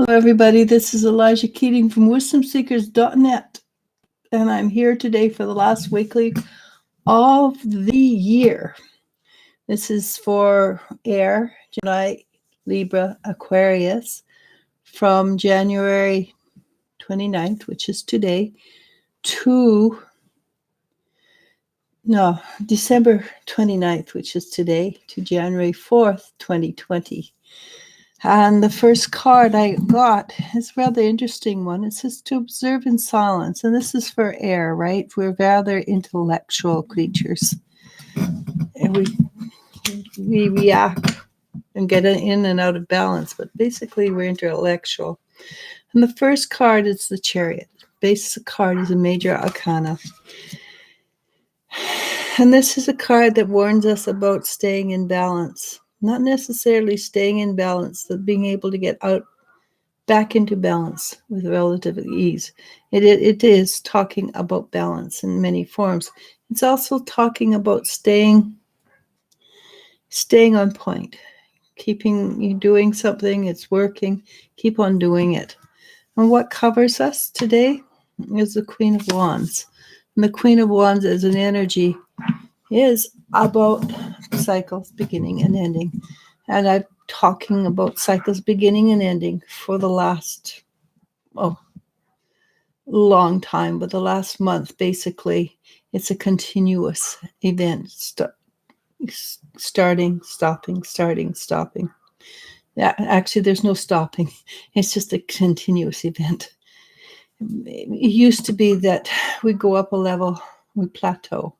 Hello, everybody. This is Eliz-sha Keating from wisdomseekers.net, and I'm here today for the last weekly of the year. This is for air, Gemini, Libra, Aquarius, from January 29th, which is today, to December 29th, which is today, to January 4th, 2020. And the first card I got is a rather interesting one. It says to observe in silence. And this is for air, right? We're rather intellectual creatures. And we react and get in and out of balance. But basically, we're intellectual. And the first card is the Chariot. Basic card is a major arcana. And this is a card that warns us about staying in balance. Not necessarily staying in balance, but being able to get back into balance with relative ease. It is talking about balance in many forms. It's also talking about staying on point, keeping you doing something, it's working, keep on doing it. And what covers us today is the Queen of Wands. And the Queen of Wands as an energy is about cycles beginning and ending. And I'm talking about cycles beginning and ending for the last, long time, but the last month, basically, it's a continuous event. Starting, stopping, starting, stopping. Yeah, actually, there's no stopping. It's just a continuous event. It used to be that we go up a level, we plateau.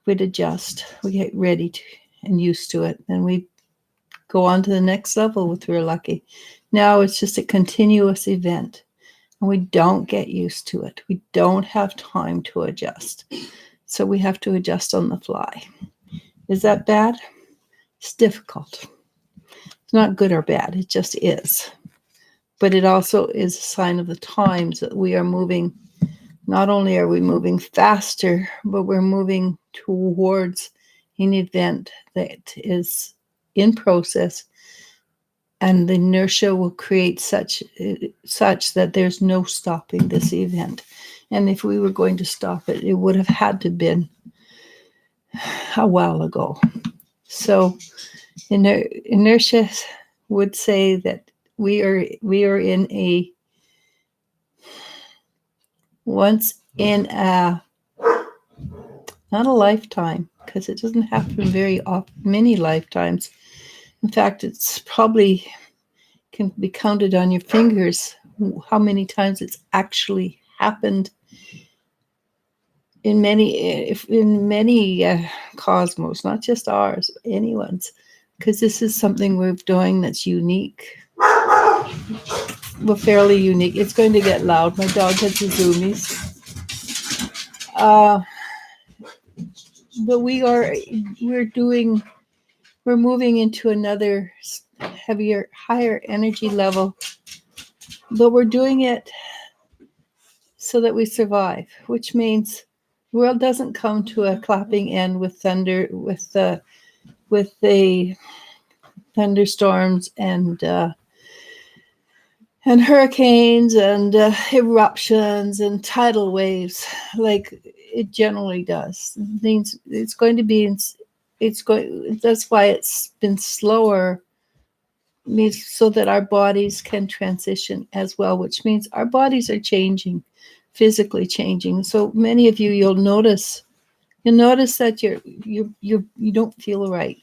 We'd adjust, we get ready and used to it, and we go on to the next level if we're lucky. Now it's just a continuous event, and we don't get used to it. We don't have time to adjust, so we have to adjust on the fly. Is that bad? It's difficult. It's not good or bad, it just is. But it also is a sign of the times that we are moving. Not only are we moving faster, but we're moving towards an event that is in process, and the inertia will create such that there's no stopping this event. And if we were going to stop it, it would have had to been a while ago. So inertia would say that we are in a once in a, not a lifetime, because it doesn't happen very often, many lifetimes. In fact, it's probably can be counted on your fingers how many times it's actually happened in many cosmos, not just ours, anyone's, because this is something we're doing that's unique. Well, fairly unique. It's going to get loud. My dog has the zoomies. But we're moving into another heavier, higher energy level. But we're doing it so that we survive, which means the world doesn't come to a clapping end with thunder, with the thunderstorms and hurricanes and eruptions and tidal waves like it generally does. It means it's going to be. That's why it's been slower. Means so that our bodies can transition as well, which means our bodies are changing, physically changing. So many of you'll notice that you don't feel right.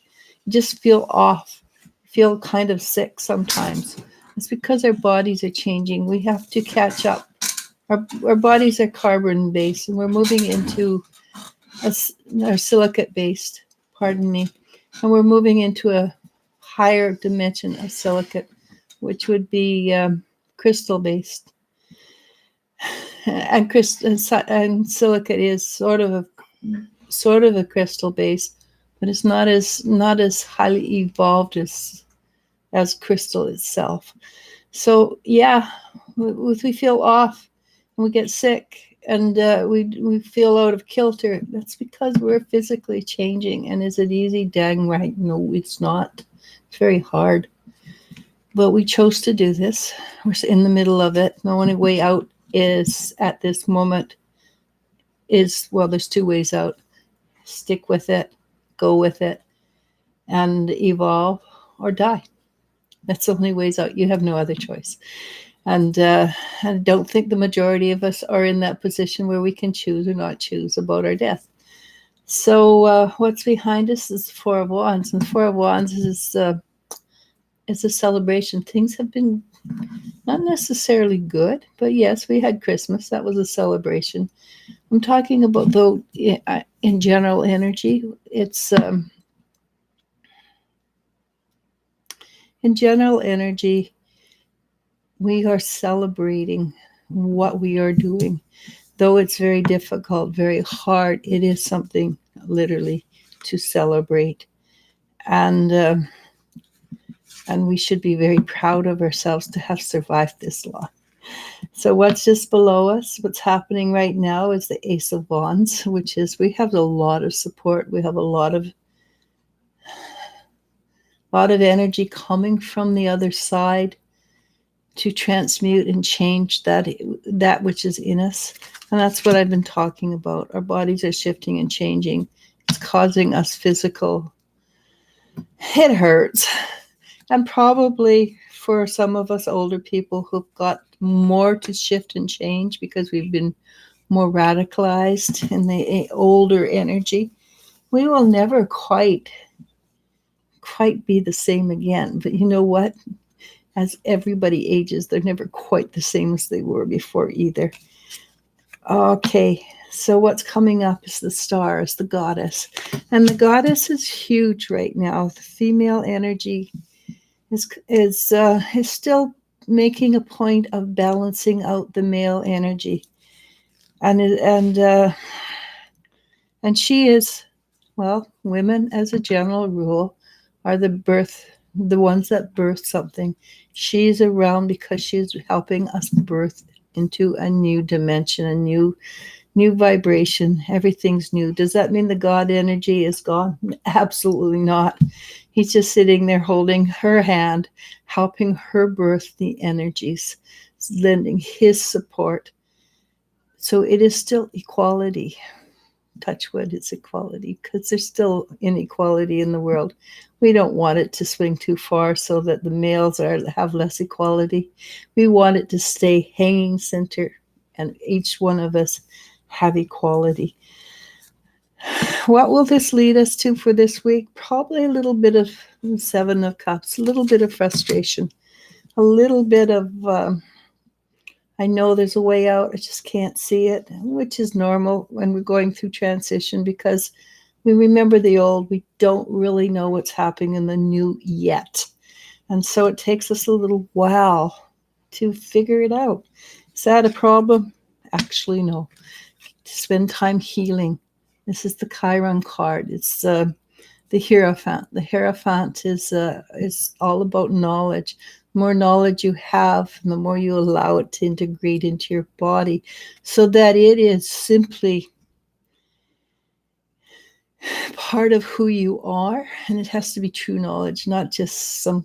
You just feel off, feel kind of sick sometimes. It's because our bodies are changing. We have to catch up. Our bodies are carbon based, and we're moving into our silicate based. Pardon me, and we're moving into a higher dimension of silicate, which would be crystal based, and silicate is sort of a crystal base, but it's not as highly evolved as crystal itself. So yeah, we feel off and we get sick and we feel out of kilter. That's because we're physically changing. And is it easy? Dang right, no, it's not. It's very hard. But we chose to do this. We're in the middle of it. The only way out is at this moment is, well, there's two ways out. Stick with it, go with it, and evolve or die. That's the only ways out. You have no other choice. And I don't think the majority of us are in that position where we can choose or not choose about our death. So what's behind us is the Four of Wands. And the Four of Wands is a celebration. Things have been not necessarily good, but yes, we had Christmas. That was a celebration. I'm talking about, though, in general energy. It's in general energy, we are celebrating what we are doing. Though it's very difficult, very hard, it is something literally to celebrate. And we should be very proud of ourselves to have survived this long. So what's just below us, what's happening right now is the Ace of Wands, which is we have a lot of support. We have a lot of energy coming from the other side to transmute and change that which is in us. And that's what I've been talking about. Our bodies are shifting and changing. It's causing us physical. It hurts. And probably for some of us older people who've got more to shift and change because we've been more radicalized in the older energy, we will never quite be the same again. But you know what? As everybody ages, they're never quite the same as they were before either. Okay, so what's coming up is the stars, the goddess. And the goddess is huge right now. The female energy is still making a point of balancing out the male energy. And she is, well, women as a general rule are the ones that birth something. She's around because she's helping us birth into a new dimension, a new vibration. Everything's new. Does that mean the God energy is gone? Absolutely not. He's just sitting there holding her hand, helping her birth the energies, lending his support. So it is still equality. Touch wood, it's equality, because there's still inequality in the world. We don't want it to swing too far so that the males have less equality. We want it to stay hanging center, and each one of us have equality. What will this lead us to for this week? Probably a little bit of Seven of Cups, a little bit of frustration, a little bit of I know there's a way out, I just can't see it, which is normal when we're going through transition because we remember the old. We don't really know what's happening in the new yet. And so it takes us a little while to figure it out. Is that a problem? Actually, no. To spend time healing. This is the Chiron card. It's the Hierophant. The Hierophant is all about knowledge. The more knowledge you have, the more you allow it to integrate into your body so that it is simply part of who you are. And it has to be true knowledge, not just some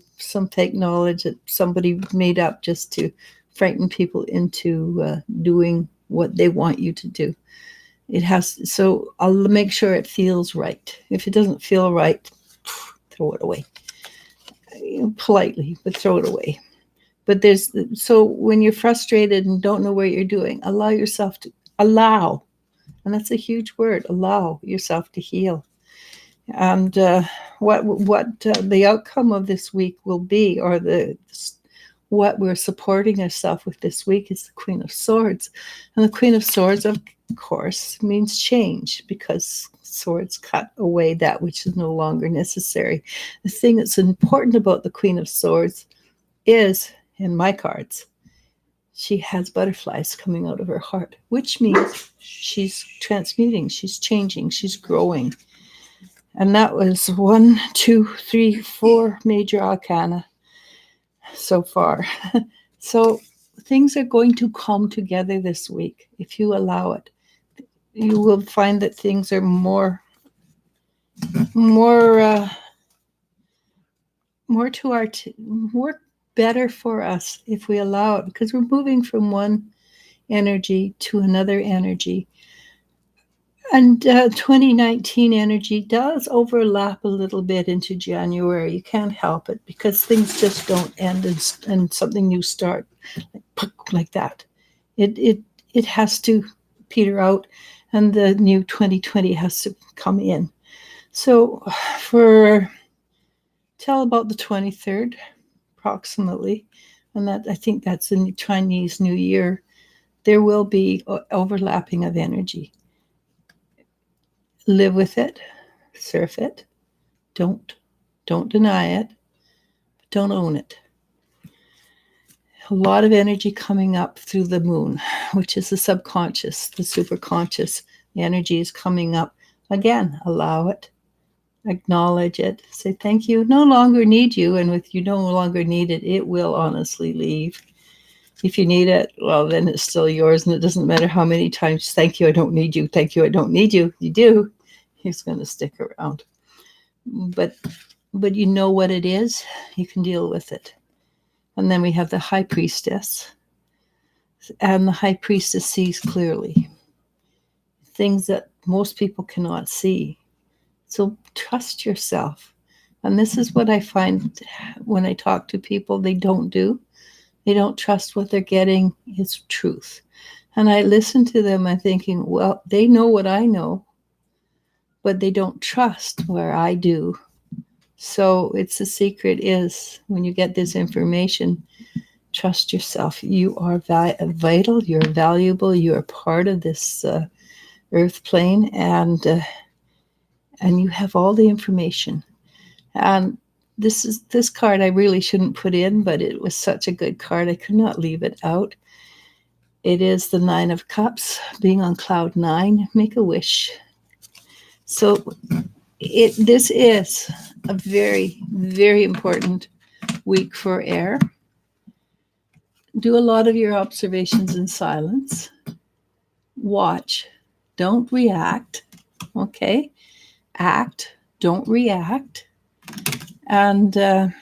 fake knowledge that somebody made up just to frighten people into doing what they want you to do. It has, so I'll make sure it feels right. If it doesn't feel right, throw it away. Politely, but throw it away. But so when you're frustrated and don't know what you're doing, allow yourself to allow. And that's a huge word, allow yourself to heal. And what the outcome of this week will be, or what we're supporting ourselves with this week, is the Queen of Swords. And the Queen of Swords, of course, means change, because swords cut away that which is no longer necessary. The thing that's important about the Queen of Swords is, in my cards, she has butterflies coming out of her heart, which means she's transmuting, she's changing, she's growing. And that was 1, 2, 3, 4 major arcana so far. So things are going to come together this week if you allow it. You will find that things are more better for us if we allow it, because we're moving from one energy to another energy. And 2019 energy does overlap a little bit into January. You can't help it because things just don't end and something new start like that. It has to peter out, and the new 2020 has to come in. So for till about the 23rd, approximately, and that I think that's in the Chinese New Year, there will be overlapping of energy. Live with it, surf it, don't deny it, but don't own it. A lot of energy coming up through the moon, which is the subconscious, the superconscious. The energy is coming up. Again, allow it, acknowledge it, say thank you, no longer need you, and if you no longer need it, it will honestly leave. If you need it, well, then it's still yours, and it doesn't matter how many times, thank you, I don't need you, thank you, I don't need you, you do. He's going to stick around. But you know what it is, you can deal with it. And then we have the High Priestess. And the High Priestess sees clearly things that most people cannot see. So trust yourself. And this is what I find when I talk to people, they don't do. They don't trust what they're getting is truth. And I listen to them, I'm thinking, well, they know what I know, but they don't trust where I do. So it's the secret is when you get this information, trust yourself. You are vital. You're valuable. You're part of this earth plane, and you have all the information. And this card I really shouldn't put in, but it was such a good card. I could not leave it out. It is the 9 of Cups, being on cloud 9. Make a wish. So this is a very, very important week for air. Do a lot of your observations in silence. Watch. Don't react. Okay? Act. Don't react. And a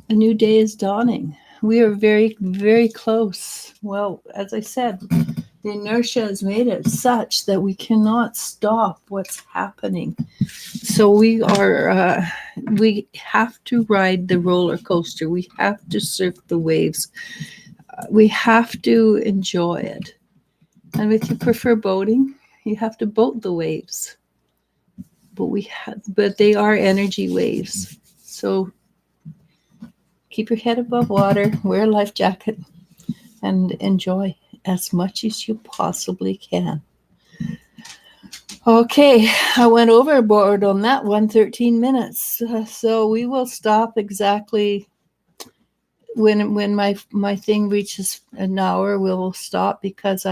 new day is dawning. We are very, very close. Well, as I said, the inertia has made it such that we cannot stop what's happening. So we have to ride the roller coaster. We have to surf the waves. We have to enjoy it. And if you prefer boating, you have to boat the waves. But they are energy waves. So keep your head above water, wear a life jacket, and enjoy as much as you possibly can. Okay, I went overboard on that one, 13 minutes. So we will stop exactly when my thing reaches an hour. We'll stop because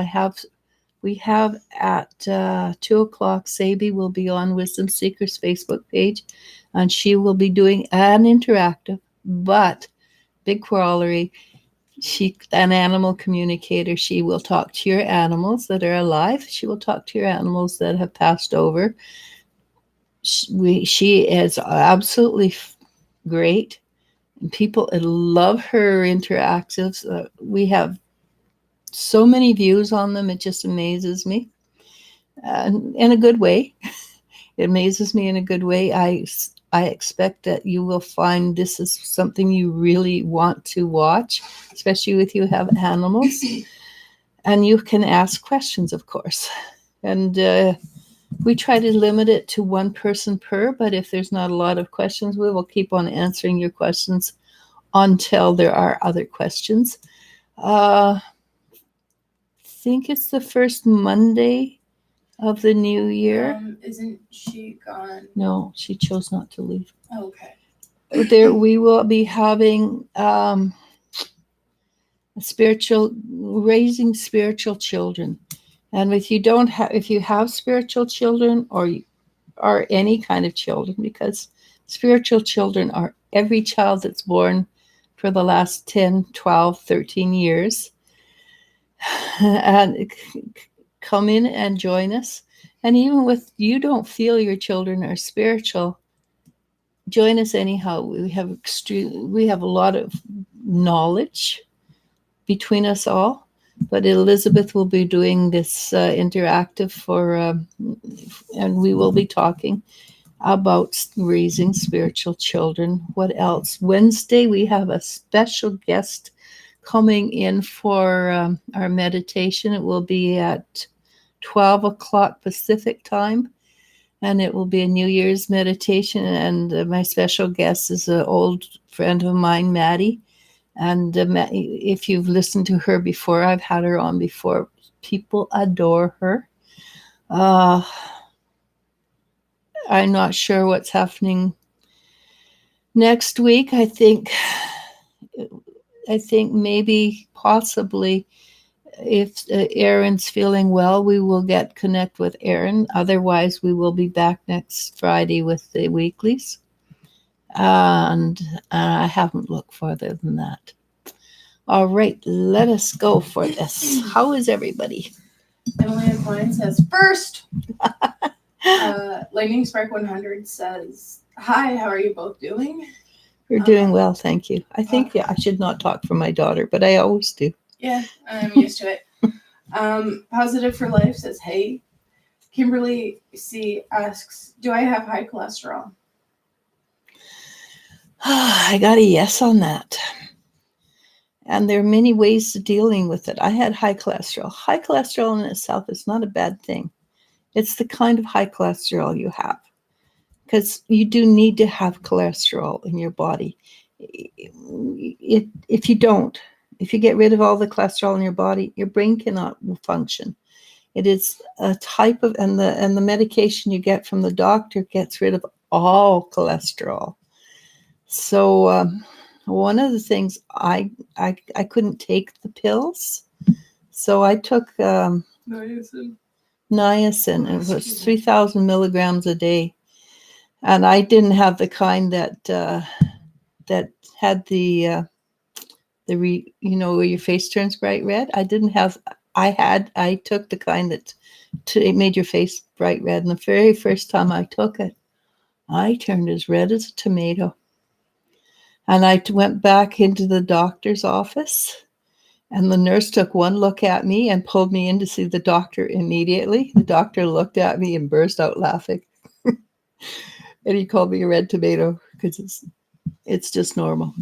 we have at 2 o'clock, Sabi will be on Wisdom Seekers Facebook page, and she will be doing an interactive, but big corollary. She, an animal communicator, she will talk to your animals that are alive. She will talk to your animals that have passed over. She is absolutely great. People love her interactives. We have so many views on them. It just amazes me in a good way. It amazes me in a good way. I expect that you will find this is something you really want to watch, especially if you have animals. And you can ask questions, of course. And we try to limit it to one person per, but if there's not a lot of questions, we will keep on answering your questions until there are other questions. I think it's the first Monday of the new year. Isn't she gone? No, she chose not to leave. Oh, okay. There we will be having raising spiritual children. And if you have spiritual children or any kind of children, because spiritual children are every child that's born for the last 10, 12, 13 years. And come in and join us. And even if you don't feel your children are spiritual, join us anyhow. We have a lot of knowledge between us all. But Elizabeth will be doing this interactive and we will be talking about raising spiritual children. What else? Wednesday, we have a special guest coming in for our meditation. It will be at 12 o'clock Pacific time, and it will be a New Year's meditation. And my special guest is an old friend of mine, Maddie. And if you've listened to her before, I've had her on before. People adore her. I'm not sure what's happening next week. I think maybe possibly if Aaron's feeling well, we will connect with Aaron. Otherwise, we will be back next Friday with the weeklies. And I haven't looked further than that. All right, let us go for this. How is everybody? Emily of Mine says, first, Lightning Spark 100 says, hi, how are you both doing? We're doing well, thank you. I think, I should not talk for my daughter, but I always do. Yeah, I'm used to it. Positive for Life says, hey. Kimberly C. asks, do I have high cholesterol? I got a yes on that. And there are many ways to dealing with it. I had high cholesterol. High cholesterol in itself is not a bad thing. It's the kind of high cholesterol you have. Because you do need to have cholesterol in your body. If you get rid of all the cholesterol in your body, your brain cannot function. It is a type of, and the medication you get from the doctor gets rid of all cholesterol. So one of the things I couldn't take the pills, so I took niacin. It was 3,000 milligrams a day, and I didn't have the kind that had the where your face turns bright red. I didn't have. I took the kind that it made your face bright red, and the very first time I took it, I turned as red as a tomato. And I went back into the doctor's office, and the nurse took one look at me and pulled me in to see the doctor immediately. The doctor looked at me and burst out laughing. And he called me a red tomato because it's just normal.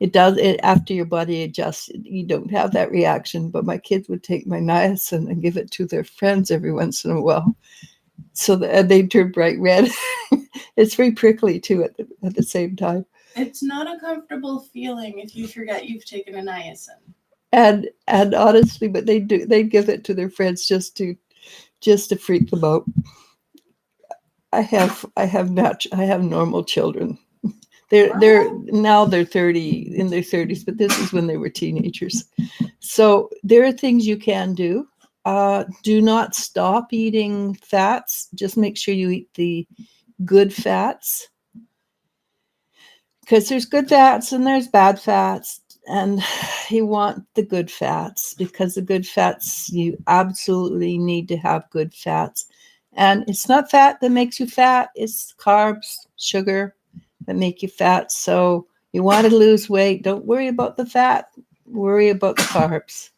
It after your body adjusts, you don't have that reaction. But my kids would take my niacin and give it to their friends every once in a while. So they turn bright red. It's very prickly too at the same time. It's not a comfortable feeling if you forget you've taken a niacin. And honestly, but they give it to their friends just to freak them out. I have normal children. They're now they're 30 in their 30s, but this is when they were teenagers. So there are things you can do. Do not stop eating fats. Just make sure you eat the good fats. Because there's good fats and there's bad fats, and you want the good fats, because the good fats, you absolutely need to have good fats. And it's not fat that makes you fat, it's carbs, sugar that make you fat. So you want to lose weight, don't worry about the fat, worry about the carbs.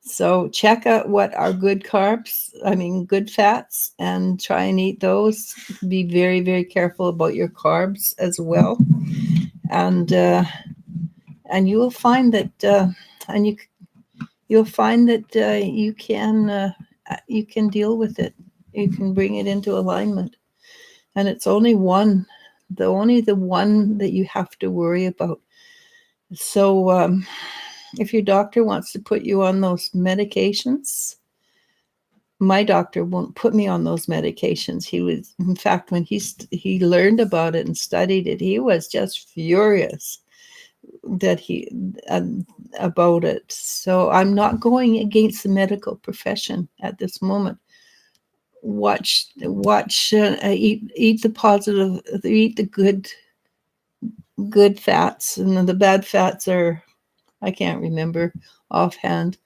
So check out what are good good fats, and try and eat those. Be very, very careful about your carbs as well. And you will find that you can deal with it. You can bring it into alignment. And it's only the one that you have to worry about. So if your doctor wants to put you on those medications, my doctor won't put me on those medications. He was, in fact, when he learned about it and studied it, he was just furious that about it. So I'm not going against the medical profession at this moment. Watch. Eat the positive. Eat the good fats, and then the bad fats are, I can't remember offhand,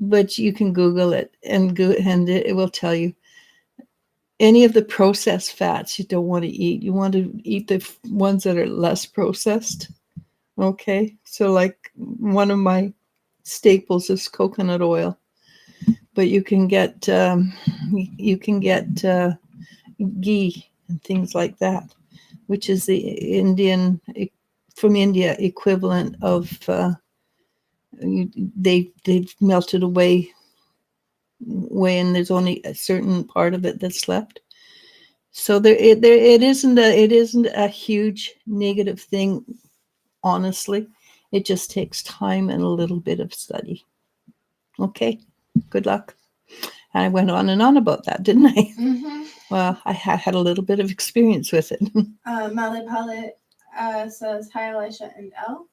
but you can Google it and it will tell you. any of the processed fats you don't want to eat. You want to eat the ones that are less processed. Okay, so like one of my staples is coconut oil, but you can get ghee and things like that, which is the Indian from India equivalent of they've melted away when there's only a certain part of it that's left. So it isn't a huge negative thing, honestly. It just takes time and a little bit of study. Okay, good luck. And I went on and on about that, didn't I? Mm-hmm. Well, I had a little bit of experience with it. Mali Palette says, hi, Elisha and Elle.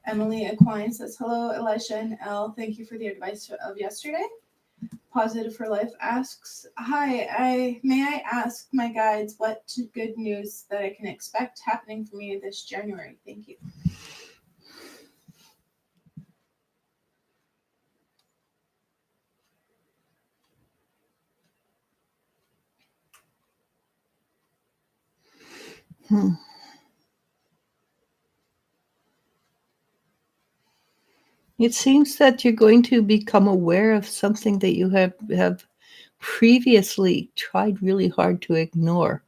Emily Aquine says, hello, Elisha and Elle. Thank you for the advice of yesterday. Positive for Life asks, hi, may I ask my guides what good news that I can expect happening for me this January? Thank you. It seems that you're going to become aware of something that you have previously tried really hard to ignore.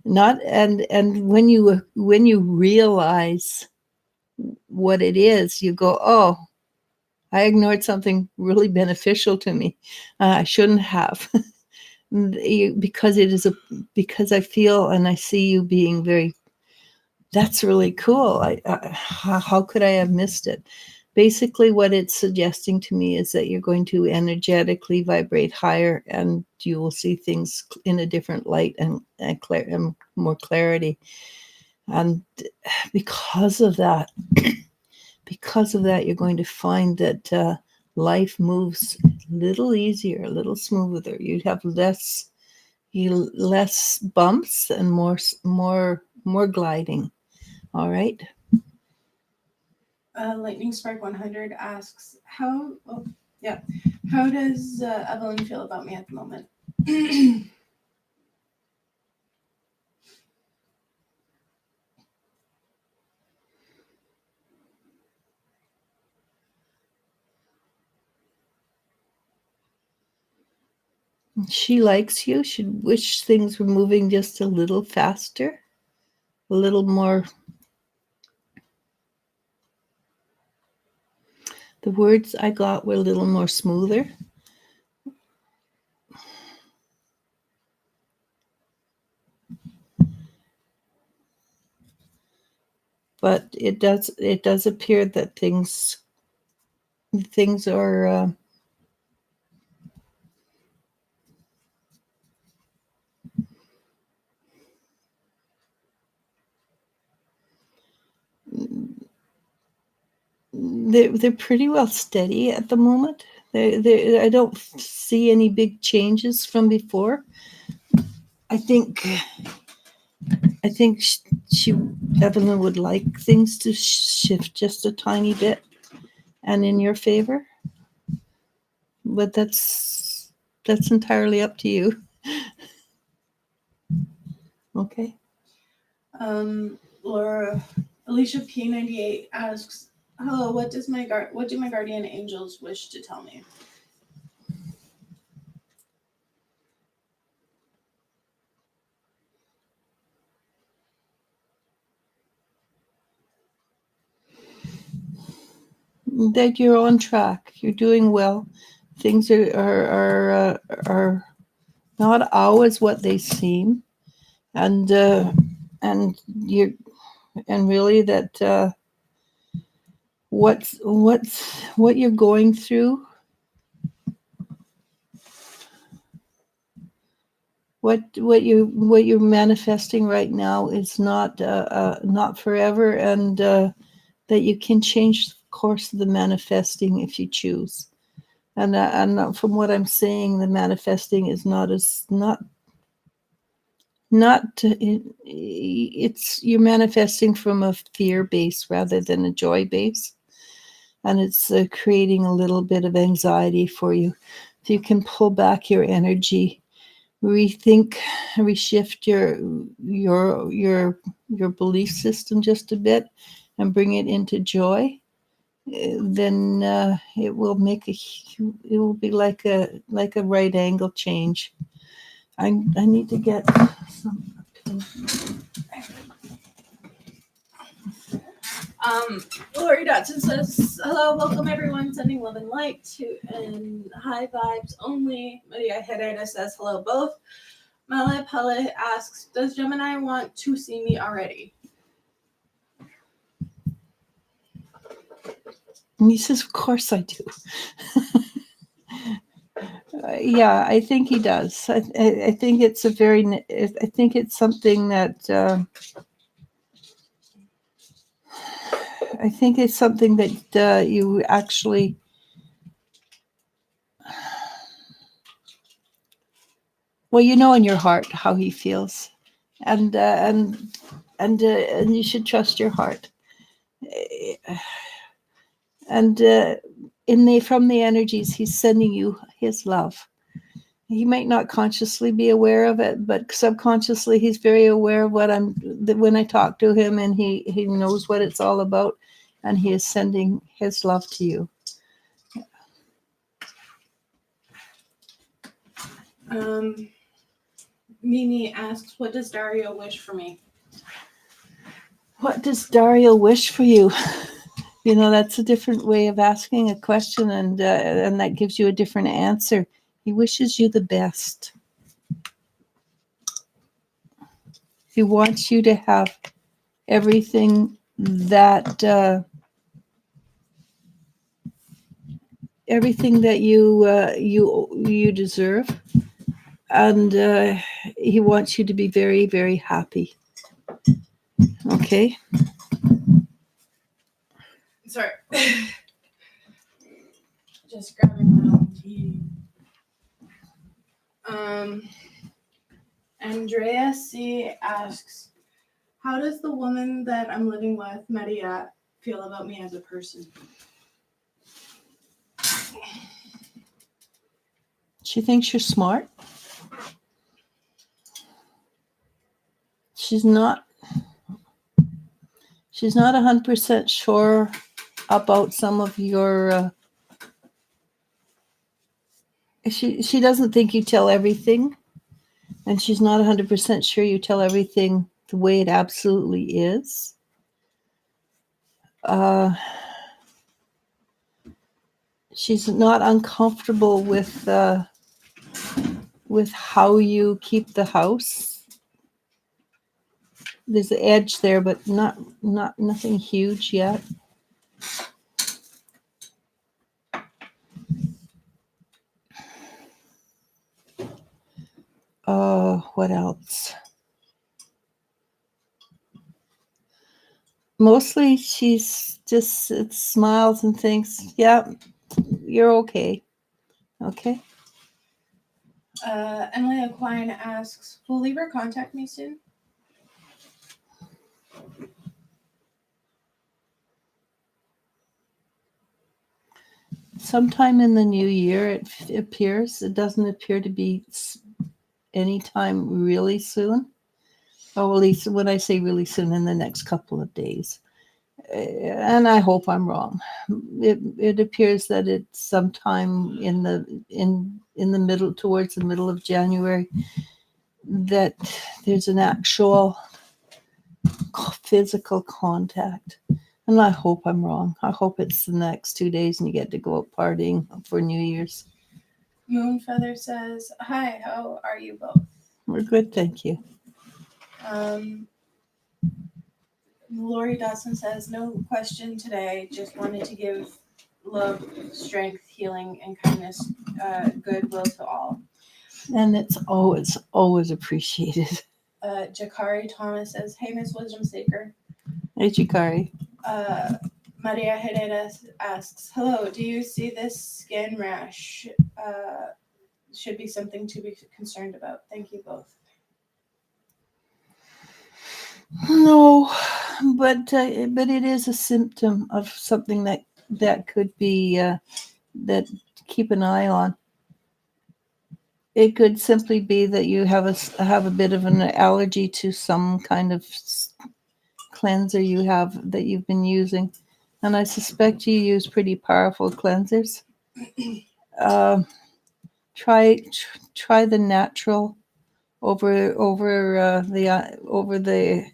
Not and when you realize what it is, you go, oh, I ignored something really beneficial to me. I shouldn't have. Because because I feel and I see you being very, that's really cool. How could I have missed it? Basically, what it's suggesting to me is that you're going to energetically vibrate higher, and you will see things in a different light and more clarity. And because of that, you're going to find that life moves a little easier, a little smoother. You have less bumps and more gliding. All right. Lightning Spark 100 asks, how does Evelyn feel about me at the moment? She likes you. She wish things were moving just a little faster, a little more. The words I got were a little more smoother. But it does appear that things are they're pretty well steady at the moment. I don't see any big changes from before. I think Evelyn would like things to shift just a tiny bit and in your favor. But that's entirely up to you. Okay. Laura, Alicia P98 asks, hello, what do my guardian angels wish to tell me? That you're on track. You're doing well. Things are not always what they seem, and you're really that what you're going through, what you're manifesting right now is not forever, and that you can change the course of the manifesting if you choose. And from what I'm saying, the manifesting is it's you're manifesting from a fear base rather than a joy base, and it's creating a little bit of anxiety for you. If you can pull back your energy rethink, reshift your belief system just a bit and bring it into joy, then it will it will be like a right angle change. I need to get some. Lori Dotson says, hello, welcome everyone, sending love and light to and high vibes only. Maria Herrera says, hello both. Mala Pele asks, does Gemini want to see me already? And he says, of course I do. Yeah, I think he does. I think it's I think it's something that, I think it's something that you actually, well, you know in your heart how he feels, and you should trust your heart. And from the energies, he's sending you his love. He might not consciously be aware of it, but subconsciously he's very aware of when I talk to him, and he knows what it's all about, and he is sending his love to you. Mimi asks, what does Dario wish for me? What does Dario wish for you? You know, that's a different way of asking a question, and that gives you a different answer. He wishes you the best. He wants you to have everything that you deserve, and he wants you to be very, very happy. Okay. Sorry. Just grabbing my own tea. Andrea C. asks, how does the woman that I'm living with, Maria, feel about me as a person? She thinks you're smart. She's not 100% sure about some of your she doesn't think you tell everything, and she's not 100% sure you tell everything the way it absolutely is. She's not uncomfortable with how you keep the house. There's an edge there, but nothing huge yet. What else? Mostly she's just smiles and thinks, yeah, you're okay. Okay. Emily Aquine asks, will Libra contact me soon? Sometime in the new year, it appears. It doesn't appear to be anytime really soon. Or at least when I say really soon, in the next couple of days. And I hope I'm wrong. It appears that it's sometime in the middle, towards the middle of January, that there's an actual physical contact. And I hope I'm wrong. I hope it's the next 2 days and you get to go out partying for New Year's. Moonfeather says, hi, how are you both? We're good, thank you. Lori Dawson says, no question today. Just wanted to give love, strength, healing, and kindness, goodwill to all. And it's always appreciated. Jakari Thomas says, hey, Miss Wisdom Seeker. Hey, Jakari. Maria Herrera asks, hello, do you see this skin rash? Should be something to be concerned about. Thank you both. No, but it is a symptom of something that could be that keep an eye on. It could simply be that you have a bit of an allergy to some kind of cleanser you have that you've been using, and I suspect you use pretty powerful cleansers. Uh, try the natural over the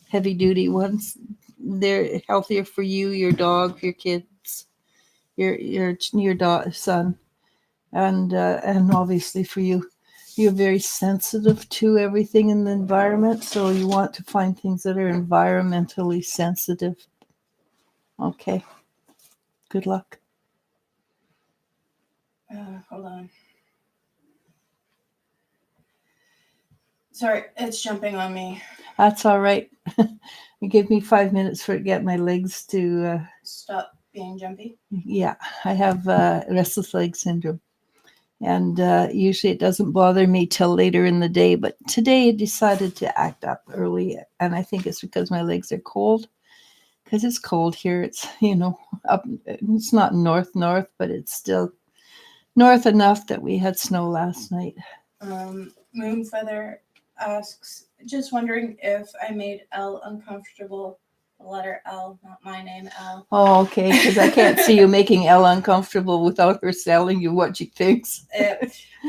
heavy duty ones. They're healthier for you, your dog, your kids, your son, and obviously for you. You're very sensitive to everything in the environment, so you want to find things that are environmentally sensitive. Okay. Good luck. Hold on. Sorry, it's jumping on me. That's all right. You give me 5 minutes for to get my legs to stop being jumpy. Yeah, I have restless leg syndrome. And usually it doesn't bother me till later in the day. But today I decided to act up early. And I think it's because my legs are cold. Because it's cold here. It's, up. It's not north, but it's still north enough that we had snow last night. Moonfeather asks, just wondering if I made L uncomfortable. The letter L, not my name, L. Oh, okay, because I can't see you making Elle uncomfortable without her telling you what she thinks.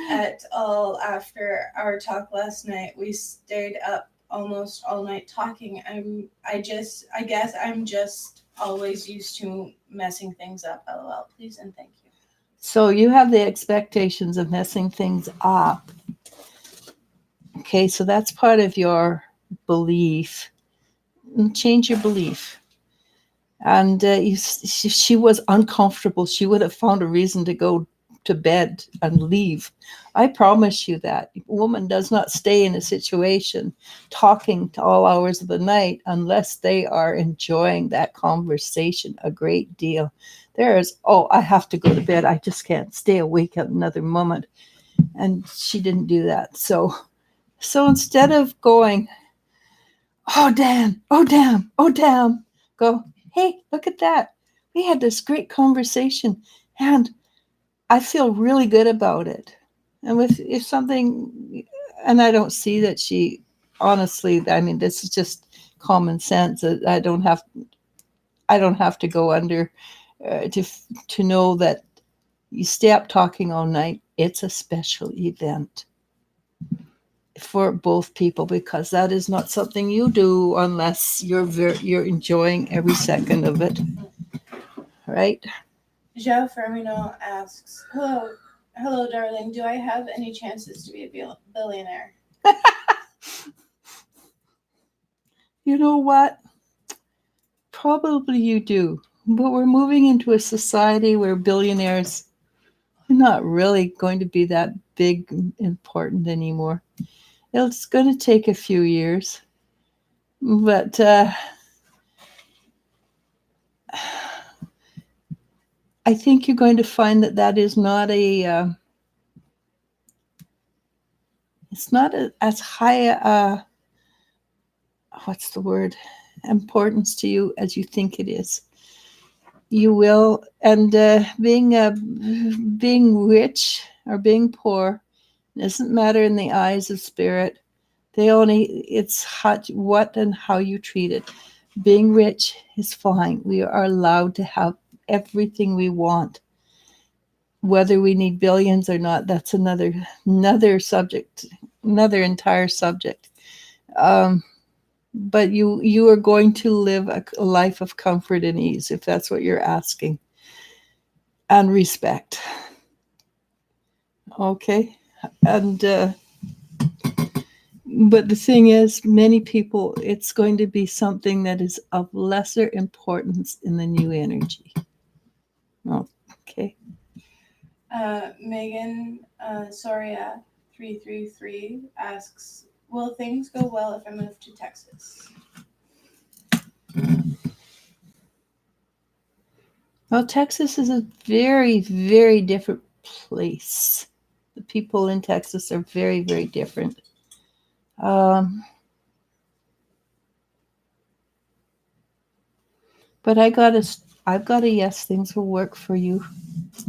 At all after our talk last night, we stayed up almost all night talking. I guess I'm just always used to messing things up. LOL, please and thank you. So you have the expectations of messing things up. Okay, so that's part of your belief. Change your belief. And she was uncomfortable. She would have found a reason to go to bed and leave. I promise you that. A woman does not stay in a situation talking to all hours of the night unless they are enjoying that conversation a great deal. I have to go to bed. I just can't stay awake another moment. And she didn't do that. So instead of going, oh, damn, go, hey, look at that. We had this great conversation and I feel really good about it. And if something, and I don't see that she, honestly, I mean, this is just common sense. I don't have to go under to know that you stay up talking all night. It's a special event for both people, because that is not something you do unless you're enjoying every second of it, right? Joe Fermino asks, hello darling, do I have any chances to be a billionaire? You know what, probably you do, but we're moving into a society where billionaires are not really going to be that big important anymore. It's going to take a few years, but I think you're going to find that is not it's not as high what's the word, importance to you as you think it is. You will, and being rich or being poor doesn't matter in the eyes of spirit. It's what and how you treat it. Being rich is fine. We are allowed to have everything we want. Whether we need billions or not, that's another subject, another entire subject. But you are going to live a life of comfort and ease, if that's what you're asking, and respect. Okay, and but the thing is, many people, it's going to be something that is of lesser importance in the new energy. Okay. Megan Soria 333 asks, will things go well if I move to Texas? Well, Texas is a very, very different place. The people in Texas are very, very different. But I've got a yes, things will work for you.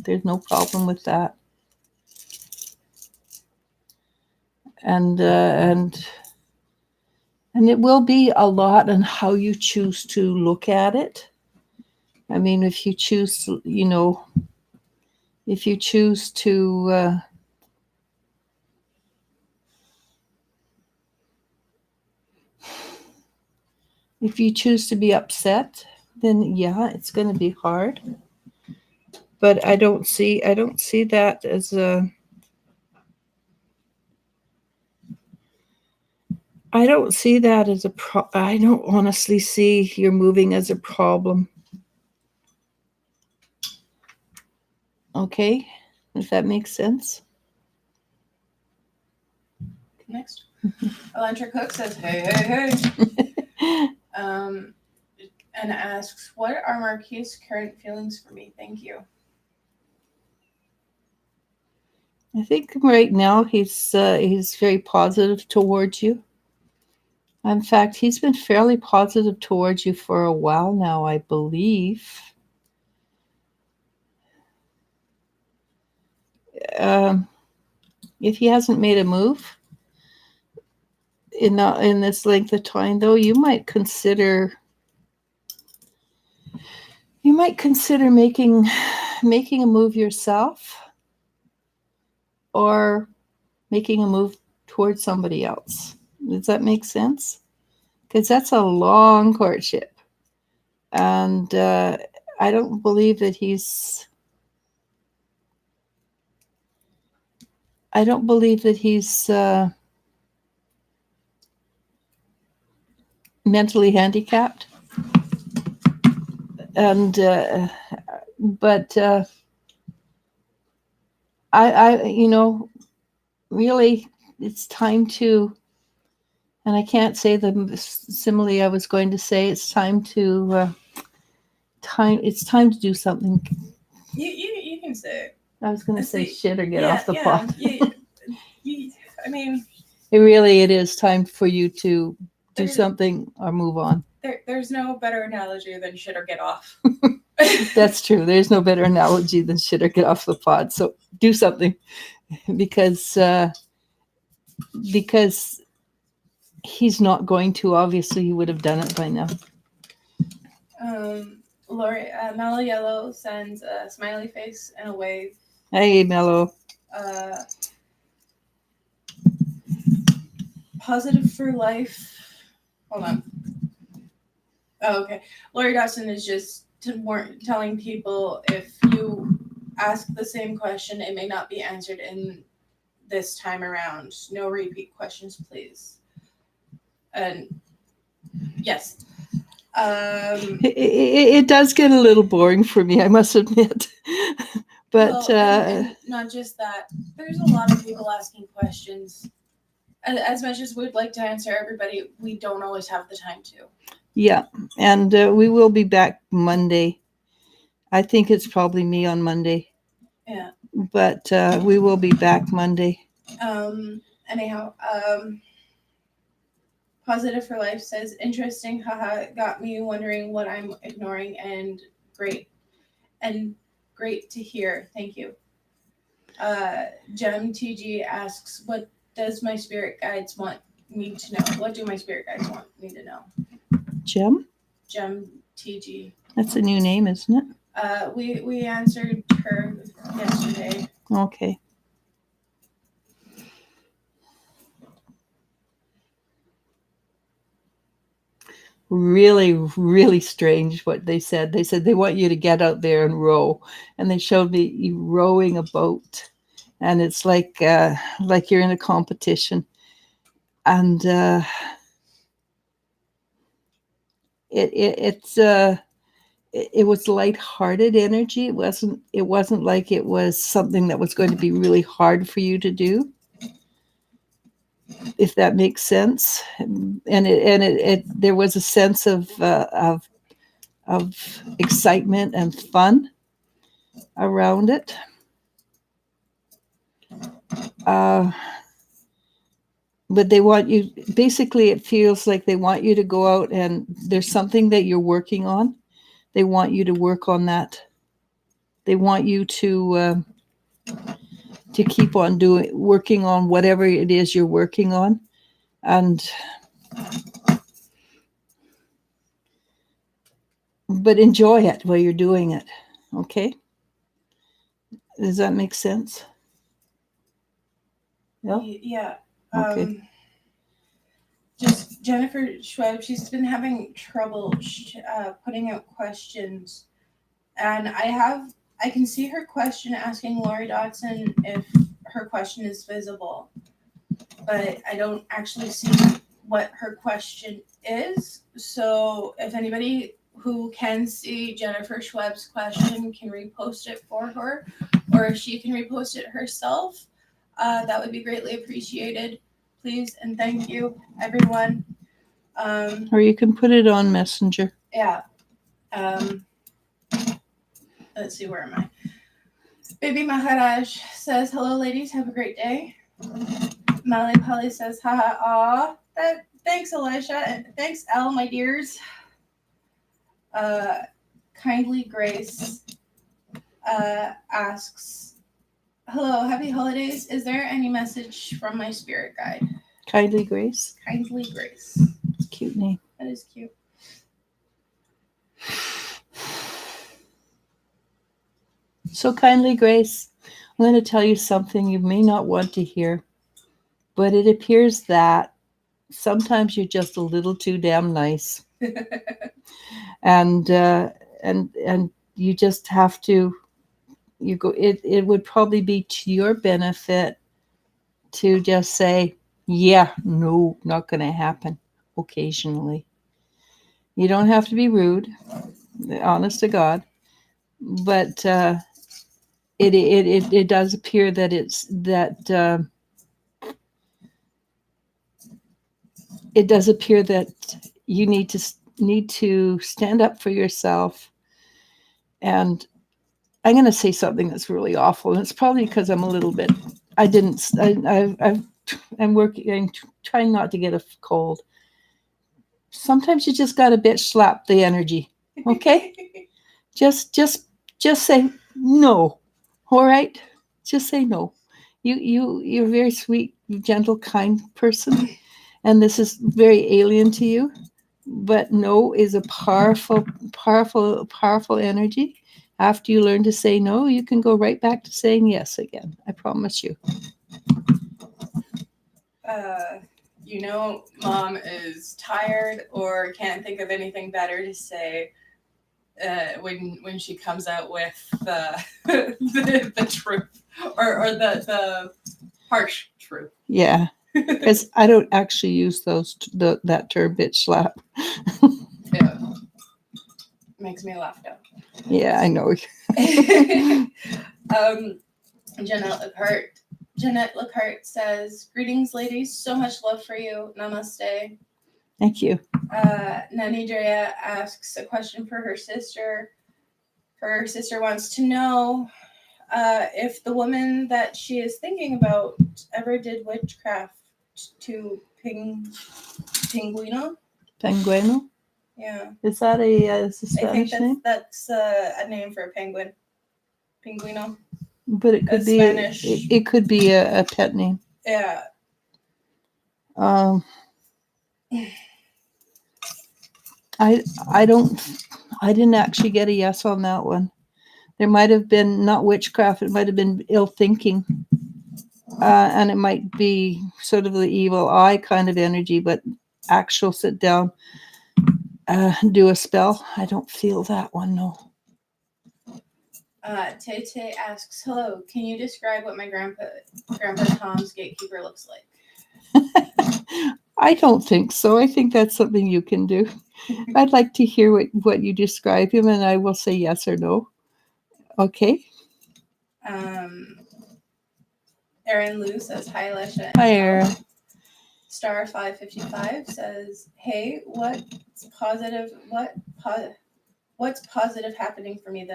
There's no problem with that. and it will be a lot on how you choose to look at it. I mean, if you choose, if you choose to be upset, then yeah, it's going to be hard. But I don't see that as a I don't see that as a I don't honestly see you're moving as a problem. Okay, if that makes sense. Next. Elantra Cook says, hey. And asks, what are Marquis' current feelings for me? Thank you. I think right now he's very positive towards you. In fact, he's been fairly positive towards you for a while now, I believe. If he hasn't made a move in this length of time, though, you might consider making a move yourself, or making a move towards somebody else. Does that make sense? Because that's a long courtship, and I don't believe that he's mentally handicapped, and but I really, it's time to, and I can't say the simile I was going to say. It's time to it's time to do something. You can say it. I was going to say shit or get off the pot. I mean, it is time for you to do something or move on. There's no better analogy than shit or get off. That's true. There's no better analogy than shit or get off the pot. So do something, because he's not going to. Obviously, he would have done it by now. Lori, Mellow Yellow sends a smiley face and a wave. Hey, Mellow. Positive for life. Hold on. Oh, okay. Lori Dawson is just telling people, if you ask the same question, it may not be answered in this time around. No repeat questions, please. And yes. It does get a little boring for me, I must admit. But and not just that, there's a lot of people asking questions. As much as we'd like to answer everybody, we don't always have the time to. Yeah, and we will be back Monday. I think it's probably me on Monday. Yeah. But we will be back Monday. Anyhow, Positive for Life says, interesting, haha, it got me wondering what I'm ignoring, and great to hear. Thank you. Gem TG asks, what does my spirit guides want me to know? What do my spirit guides want me to know? Gem TG. That's a new name, isn't it? We answered her yesterday. Okay. Really, really strange what they said. They said they want you to get out there and row, and they showed me you rowing a boat, and it's like you're in a competition, and it was lighthearted energy. It wasn't like it was something that was going to be really hard for you to do, if that makes sense. And there was a sense of excitement and fun around it. But they want you, basically it feels like they want you to go out, and there's something that you're working on. They want you to work on that. They want you to to keep on working on whatever it is you're working on, but enjoy it while you're doing it. Okay? Does that make sense? Yeah. Yeah. Okay. Just Jennifer Schwab, she's been having trouble putting out questions, and I can see her question asking Lori Dotson if her question is visible, but I don't actually see what her question is. So if anybody who can see Jennifer Schwab's question can repost it for her, or if she can repost it herself, that would be greatly appreciated. Please and thank you, everyone. Or you can put it on Messenger. Yeah. Let's see, where am I? Baby Maharaj says, hello, ladies. Have a great day. Mali Pali says, haha, aw. Thanks, Eliz-sha. And thanks, Elle, my dears. Kindly Grace asks, hello, happy holidays. Is there any message from my spirit guide? Kindly Grace. Kindly Grace. Cute name. That is cute. So, Kindly Grace, I'm going to tell you something you may not want to hear, but it appears that sometimes you're just a little too damn nice. and you just have to, it would probably be to your benefit to just say, yeah, no, not going to happen occasionally. You don't have to be rude, honest to God, but it does appear that it does appear that you need to stand up for yourself. And I'm going to say something that's really awful, and it's probably because I'm a little bit. I'm working. I'm trying not to get a cold. Sometimes you just got to bitch slap the energy. Okay, just say no. All right, just say no. You're a very sweet, gentle, kind person, and this is very alien to you. But no is a powerful energy. After you learn to say no, you can go right back to saying yes again. I promise you. Mom is tired or can't think of anything better to say when she comes out with the truth or the harsh truth. Yeah, because I don't actually use that term, bitch slap. Yeah, makes me laugh though. Yeah, I know. Jeanette Lockhart says, greetings, ladies. So much love for you. Namaste. Thank you. Nani Jaya asks a question for her sister. Her sister wants to know if the woman that she is thinking about ever did witchcraft to Pinguino. Penguino? Yeah. Is that a Spanish name? That's a name for a penguin. Pinguino. But it could be Spanish. It could be a pet name. Yeah. I didn't actually get a yes on that one. There might have been not witchcraft. It might have been ill thinking, and it might be sort of the evil eye kind of energy. But actual sit down, do a spell. I don't feel that one. No. Tay asks, hello, can you describe what my grandpa Tom's gatekeeper looks like? I don't think so. I think that's something you can do. I'd like to hear what you describe him, and I will say yes or no. Okay. Erin Lou says, hi, Eliz-sha. Hi, Erin. Star 555 says, hey, what's positive happening for me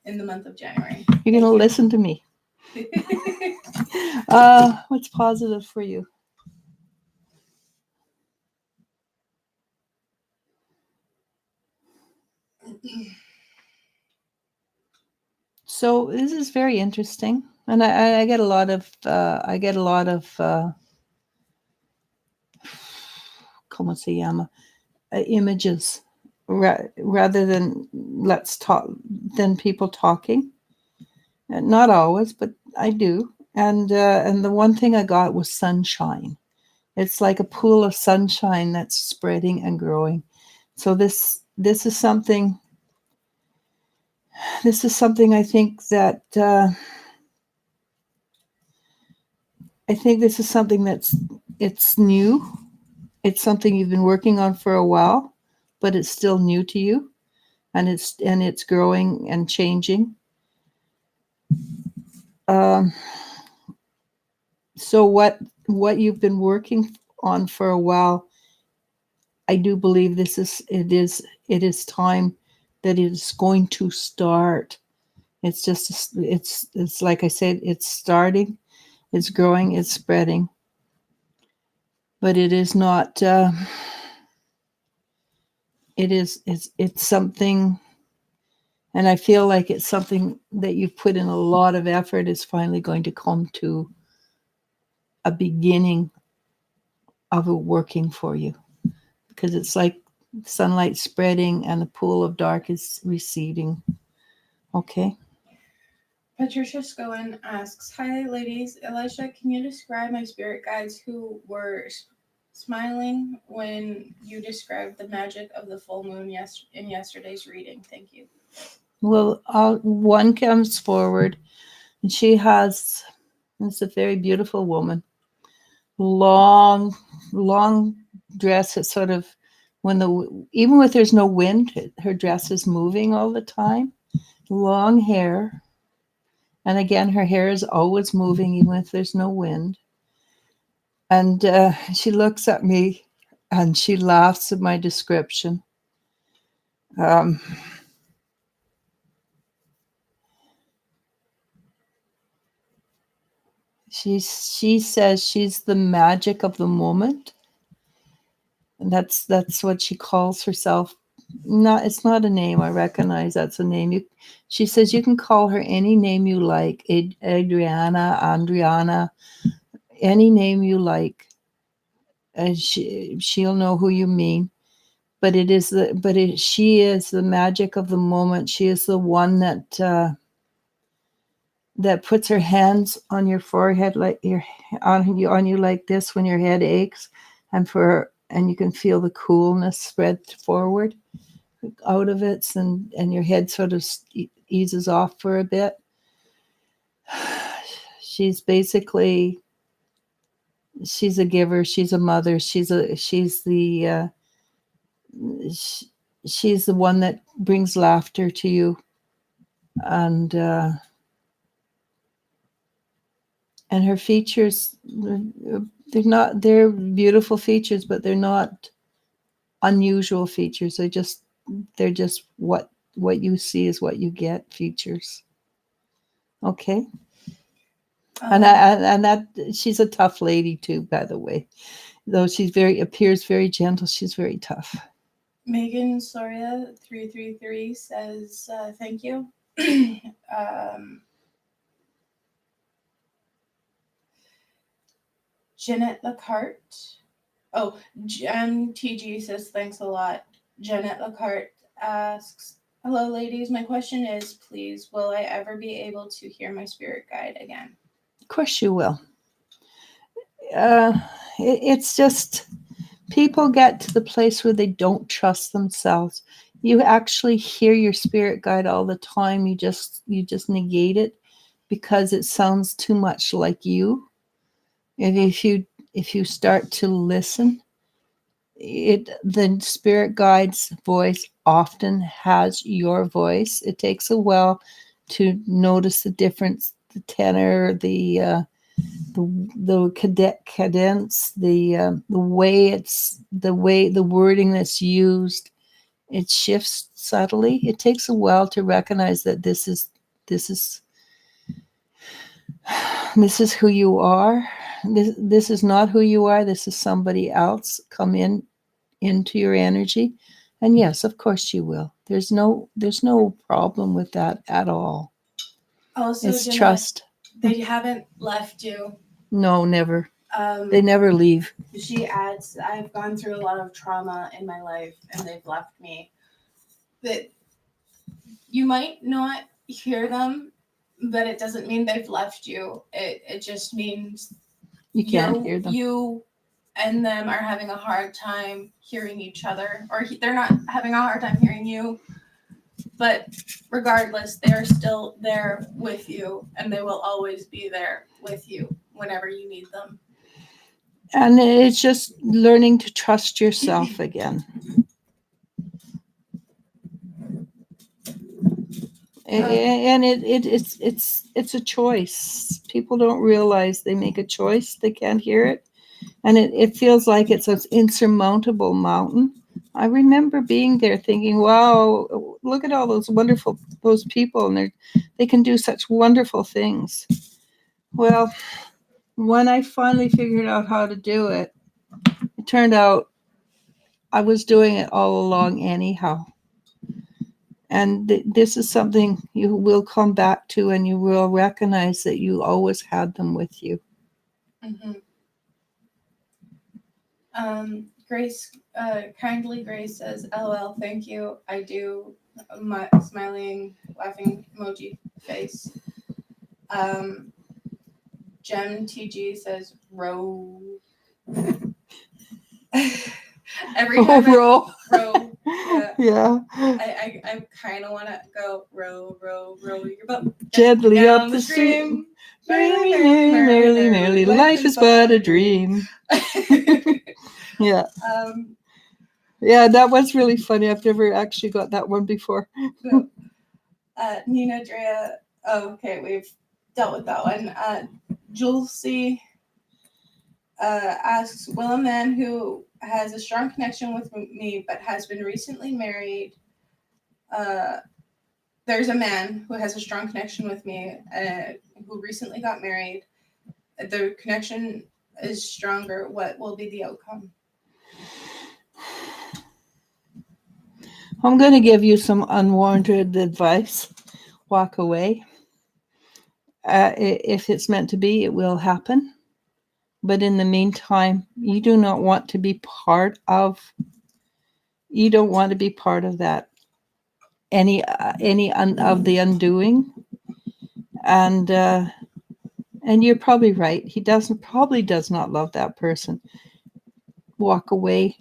in the month of January? You're going to listen to me. What's positive for you? So this is very interesting. And I get a lot of ¿cómo se llama? Images rather than than people talking. Not always, but I do. And the one thing I got was sunshine. It's like a pool of sunshine that's spreading and growing. So this is something. This is something I think that this is something it's new. It's something you've been working on for a while, but it's still new to you, and it's growing and changing. So what you've been working on for a while, I do believe it is time that it is going to start. It's just it's like I said, it's starting, it's growing, it's spreading, but it is not. It's something, and I feel like it's something that you've put in a lot of effort is finally going to come to a beginning of it working for you, because it's like sunlight spreading and the pool of dark is receding. Okay. Patricia Scowen asks, "Hi, ladies. Eliz-sha, can you describe my spirit guides who were smiling when you described the magic of the full moon in yesterday's reading? Thank you." Well, one comes forward, and it's a very beautiful woman. Long dress. It's sort of even with there's no wind, her dress is moving all the time. Long hair. And again, her hair is always moving, even if there's no wind. And she looks at me and she laughs at my description. She says she's the magic of the moment. And that's what she calls herself. It's not a name. I recognize that's a name. She says you can call her any name you like, Adriana, Andriana, any name you like, and she'll know who you mean. But she is the magic of the moment. She is the one that puts her hands on your forehead, like on you like this when your head aches, and you can feel the coolness spread forward out of it, and your head sort of eases off for a bit. She's a giver. She's a mother. She's the one that brings laughter to you, and her features, they're beautiful features, but they're not unusual features. They're just what you see is what you get features. Okay. And that she's a tough lady too, by the way. Though appears very gentle, she's very tough. Megan Soria 333 says, "Thank you." Jeanette Lacarte. Oh, MTG says, "Thanks a lot." Jeanette Lacarte asks, "Hello, ladies. My question is, please, will I ever be able to hear my spirit guide again?" Of course you will. It's just people get to the place where they don't trust themselves. You actually hear your spirit guide all the time. You just negate it because it sounds too much like you. And if you start to listen, the spirit guide's voice often has your voice. It takes a while to notice the difference, the tenor, the cadence, the way the wording that's used. It shifts subtly. It takes a while to recognize that this is who you are. This is not who you are. This is somebody else come into your energy. And yes, of course you will. There's no problem with that at all. Also, it's Jeanette, trust. They haven't left you. No, never. They never leave. She adds, I've gone through a lot of trauma in my life and they've left me. That you might not hear them, but it doesn't mean they've left you. It just means You can't hear them. You and them are having a hard time hearing each other, or they're not having a hard time hearing you. But regardless, they're still there with you, and they will always be there with you whenever you need them. And it's just learning to trust yourself again. And it's a choice. People don't realize they make a choice. They can't hear it. And it feels like it's an insurmountable mountain. I remember being there thinking, wow, look at all those people, and they can do such wonderful things. Well, when I finally figured out how to do it, it turned out I was doing it all along anyhow. And this is something you will come back to, and you will recognize that you always had them with you. Mm-hmm. Grace, kindly Grace says, LOL, thank you. I do. Smiling, laughing emoji face. Gem TG says, row. Every time row. Row. Yeah. I kind of want to go row your boat gently down up the stream. Merrily, merrily, life is but a dream. Yeah. Yeah, that was really funny. I've never actually got that one before. So, Nina Drea, okay, we've dealt with that one. Jules C. Asks, will a man who has a strong connection with me but has been recently married, there's a man who has a strong connection with me who recently got married. The connection is stronger. What will be the outcome? I'm going to give you some unwarranted advice. Walk away. If it's meant to be, it will happen. But in the meantime, you do not want to be part of. You don't want to be part of that. Any of the undoing. And you're probably right. He probably does not love that person. Walk away.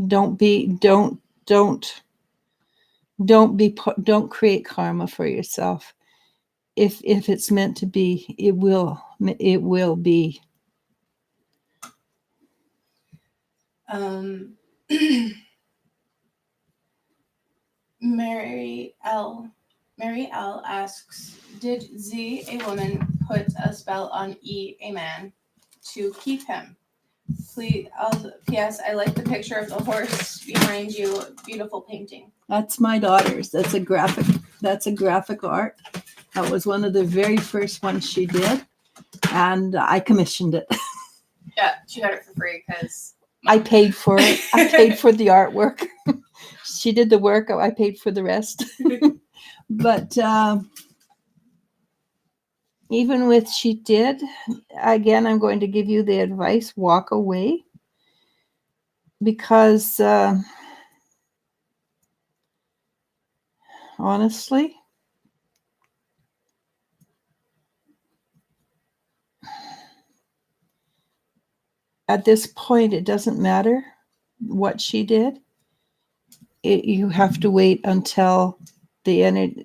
Don't create karma for yourself. If it's meant to be, it will be. Mary L asks, did Z, a woman, put a spell on E, a man, to keep him? Please, P.S. I like the picture of the horse behind you. Beautiful painting. That's my daughter's. That's a graphic art. That was one of the very first ones she did, and I commissioned it. Yeah, she got it for free because I paid for it. I paid for the artwork. She did the work. I paid for the rest. But even with she did, again, I'm going to give you the advice, walk away. Because honestly, at this point, it doesn't matter what she did. You have to wait until the end,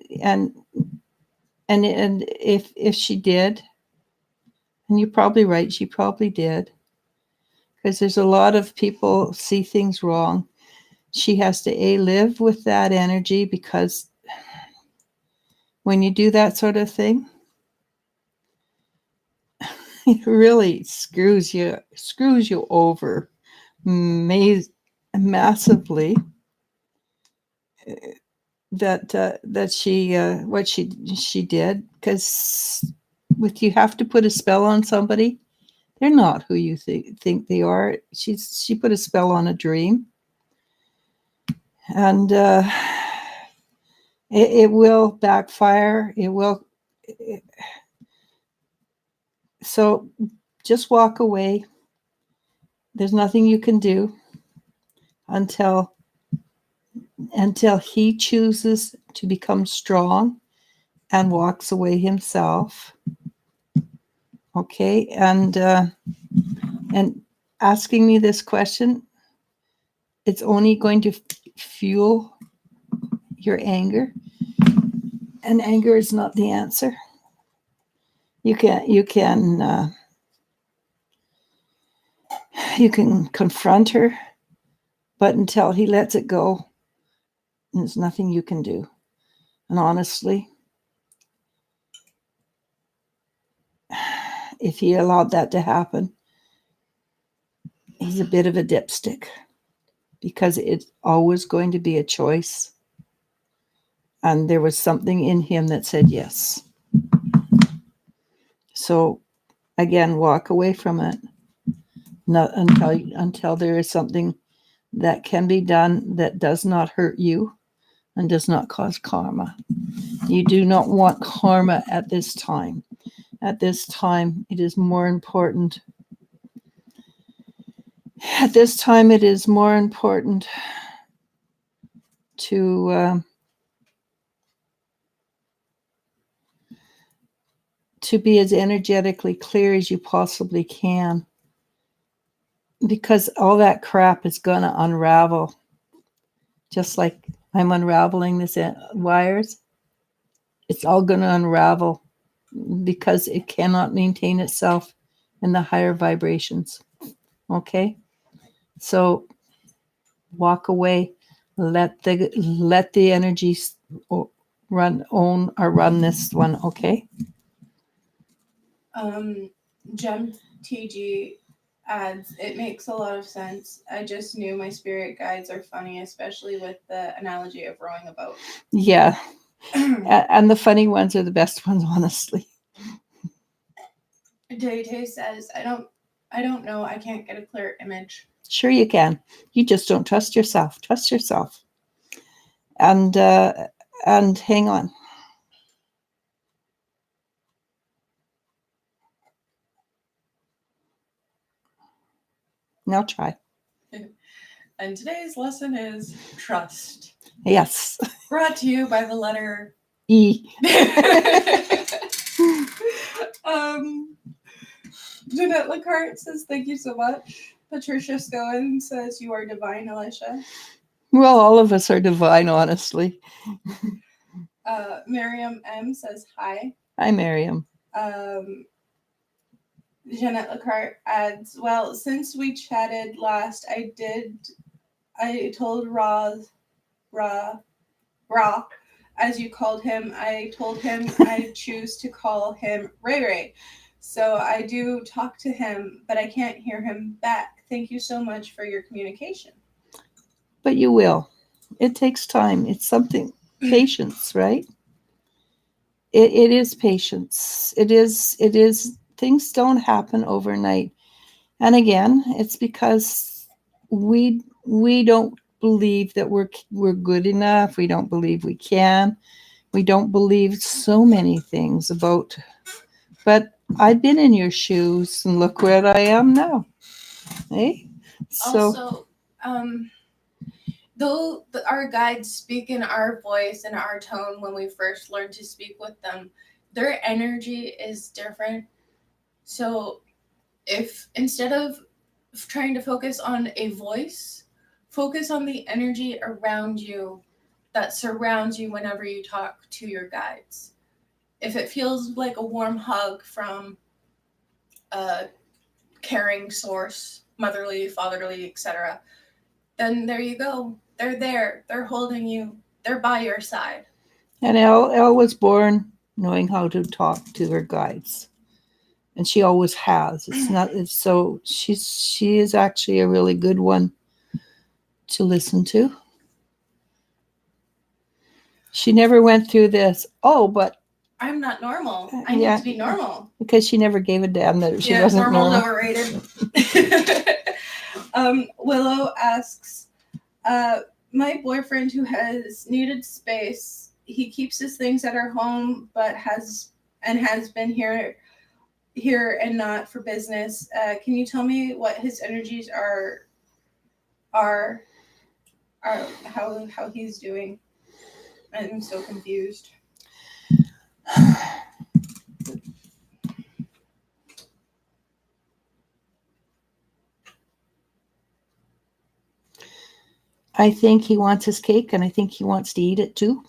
and if she did, and you're probably right, she probably did, because there's a lot of people see things wrong. She has to live with that energy, because when you do that sort of thing, it really screws you over massively. That she what she did, because you have to put a spell on somebody. They're not who you think they are. She put a spell on a dream, and it will backfire. So just walk away. There's nothing you can do until he chooses to become strong and walks away himself. Okay, and asking me this question, it's only going to fuel your anger, and anger is not the answer. You can confront her, but until he lets it go, there's nothing you can do. And honestly, if he allowed that to happen, he's a bit of a dipstick, because it's always going to be a choice. And there was something in him that said yes. So again, walk away from it. Not until there is something that can be done that does not hurt you and does not cause karma. You do not want karma at this time. At this time, it is more important. At this time, it is more important to be as energetically clear as you possibly can, because all that crap is going to unravel. Just like I'm unraveling this wires, it's all going to unravel because it cannot maintain itself in the higher vibrations. Okay? So walk away. Let the energies run this one. Okay? Gem TG adds, it makes a lot of sense. I just knew my spirit guides are funny, especially with the analogy of rowing a boat. Yeah. And the funny ones are the best ones, honestly. Day says, I don't know. I can't get a clear image. Sure you can. You just don't trust yourself. Trust yourself. And hang on. Now try. And today's lesson is trust. Yes. Brought to you by the letter E. Jeanette Lacarte says, thank you so much. Patricia Scowen says, you are divine, Elisha. Well, all of us are divine, honestly. Miriam M says, hi. Hi, Miriam. Jeanette Lacarte adds, well, since we chatted last, I told Ra, as you called him, I told him I choose to call him Ray Ray. So I do talk to him, but I can't hear him back. Thank you so much for your communication. But you will. It takes time. It's something. Patience, right? It is patience. It is. Things don't happen overnight. And again, it's because we don't believe that we're good enough. We don't believe we can. We don't believe so many things about. But I've been in your shoes, and look where I am now. Hey, so though our guides speak in our voice and our tone when we first learn to speak with them, their energy is different. So if instead of trying to focus on a voice, focus on the energy around you that surrounds you whenever you talk to your guides. If it feels like a warm hug from a caring source, motherly, fatherly, etc., then there you go. They're there. They're holding you. They're by your side. And Elle was born knowing how to talk to her guides, and she always has. So she is actually a really good one to listen to. She never went through this. Oh, but I'm not normal. I need to be normal. Because she never gave a damn that she wasn't normal. Overrated. Willow asks, my boyfriend who has needed space, he keeps his things at our home, but has been here here and not for business. Can you tell me what his energies are how he's doing? I'm so confused. I think he wants his cake, and I think he wants to eat it too.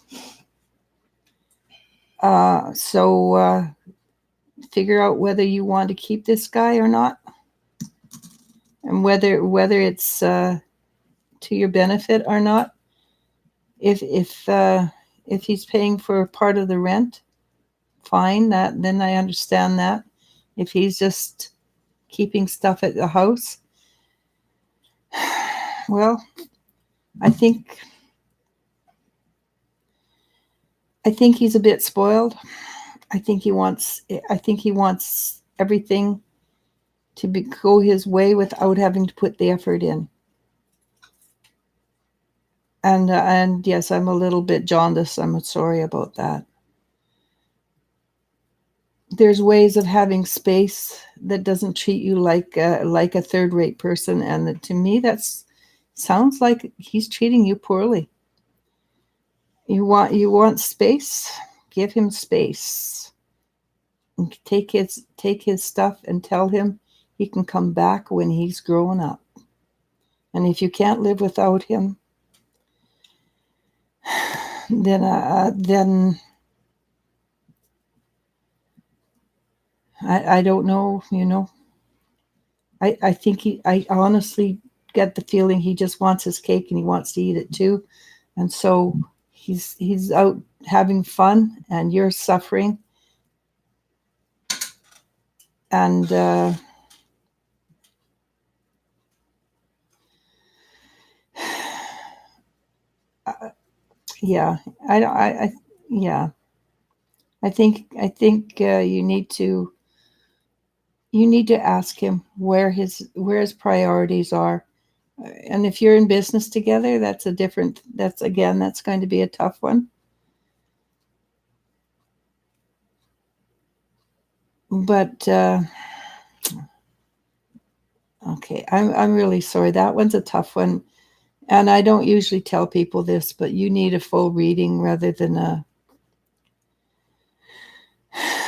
So figure out whether you want to keep this guy or not, and whether it's to your benefit or not. If he's paying for part of the rent, fine. Then I understand that. If he's just keeping stuff at the house, well, I think he's a bit spoiled. I think he wants everything to go his way without having to put the effort in. And yes, I'm a little bit jaundiced. I'm sorry about that. There's ways of having space that doesn't treat you like a third-rate person, and to me, sounds like he's treating you poorly. You want space? Give him space. And take his stuff and tell him he can come back when he's grown up. And if you can't live without him, then I don't know. I think I honestly get the feeling he just wants his cake and he wants to eat it too, and so he's out having fun and you're suffering, and yeah, yeah, I think you need to ask him where his priorities are. And if you're in business together, that's going to be a tough one. But okay, I'm really sorry. That one's a tough one. And I don't usually tell people this, but you need a full reading rather than a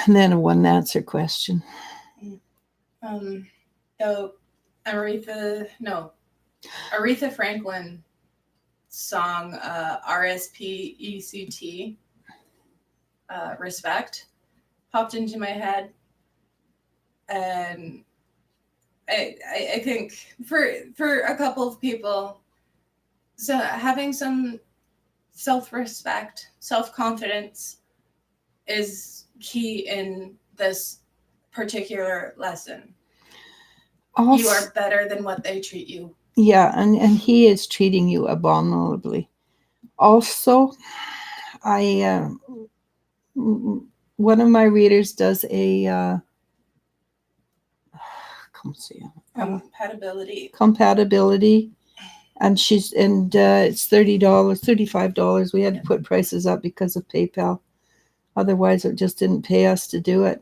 one answer question. So Aretha Franklin song, RSPECT, respect, popped into my head. And I think for a couple of people, so having some self-respect, self-confidence is key in this particular lesson. Also, you are better than what they treat you. Yeah, and he is treating you abominably. Also, one of my readers does a compatibility, and it's $30, $35. We had to put prices up because of PayPal. Otherwise, it just didn't pay us to do it.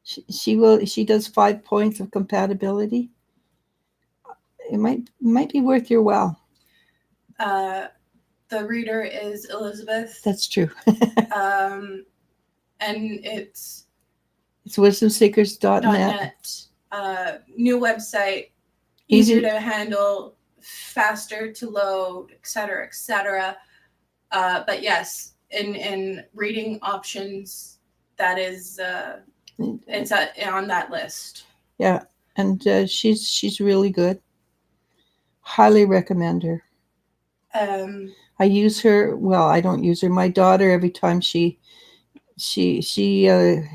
She does 5 points of compatibility. It might be worth your while. The reader is Elizabeth. That's true. And it's wisdomseekers.net. New website, easier to handle, faster to load, etc., etc. But yes, in reading options, that is it's on that list. Yeah, and she's really good. Highly recommend her. I use her. Well, I don't use her. My daughter, every time she's in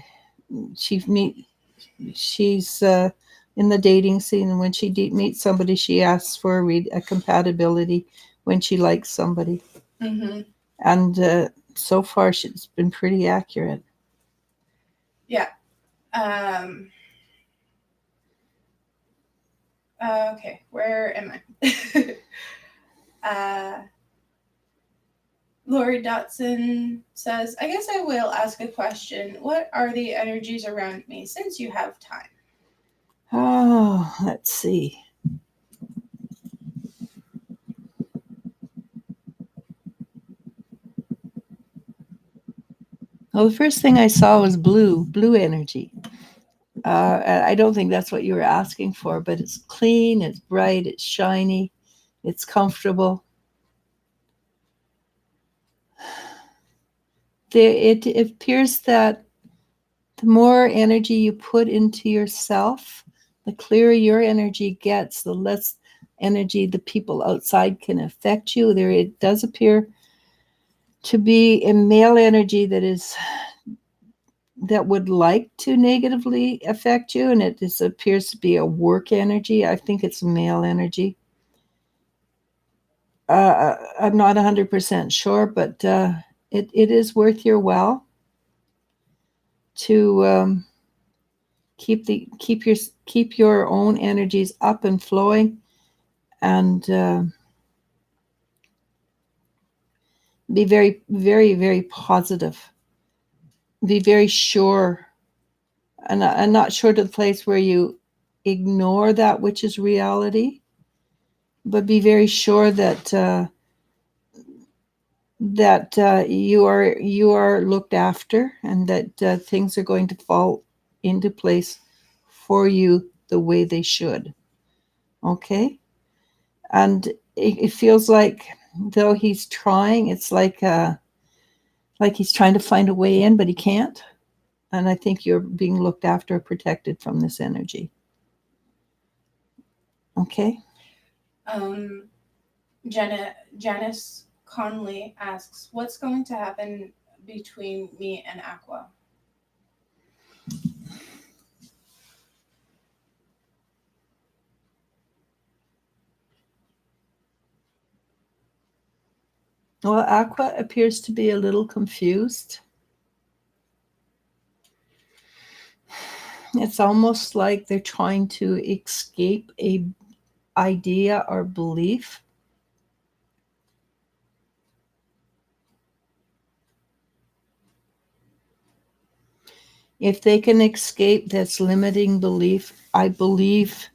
the dating scene, and when she meets somebody, she asks for a compatibility when she likes somebody. Mm-hmm. And so far, she's been pretty accurate. Yeah. Okay, where am I? Lori Dotson says, I guess I will ask a question. What are the energies around me since you have time? Oh, let's see. Well, the first thing I saw was blue energy. And I don't think that's what you were asking for, but it's clean, it's bright, it's shiny, it's comfortable. It appears that the more energy you put into yourself, the clearer your energy gets, the less energy the people outside can affect you. There, it does appear to be a male energy that would like to negatively affect you, and it just appears to be a work energy. I think it's male energy. I'm not 100% sure, but it is worth your while to keep your own energies up and flowing, and be very, very, very positive. Be very sure, and not sure to the place where you ignore that which is reality, but be very sure that you are looked after, and that things are going to fall into place for you the way they should. Okay, and it feels like, though he's trying, it's like he's trying to find a way in, but he can't. And I think you're being looked after, protected from this energy. Okay. Janice Conley asks, what's going to happen between me and Aqua? Well, Aqua appears to be a little confused. It's almost like they're trying to escape a idea or belief. If they can escape this limiting belief, I believe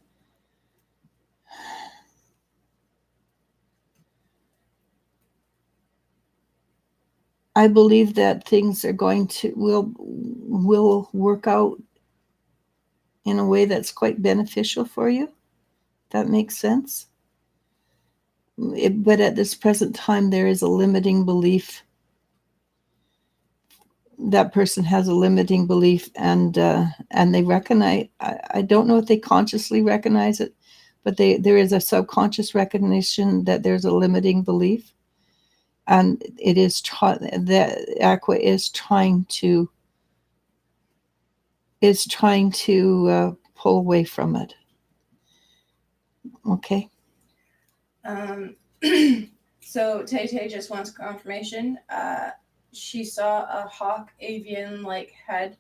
that things are going to will work out in a way that's quite beneficial for you. That makes sense. But at this present time, there is a limiting belief. That person has a limiting belief, and they recognize. I don't know if they consciously recognize it, but there is a subconscious recognition that there's a limiting belief, and it is that Aqua is trying to pull away from it. Okay. So Tay just wants confirmation. She saw a hawk avian-like head.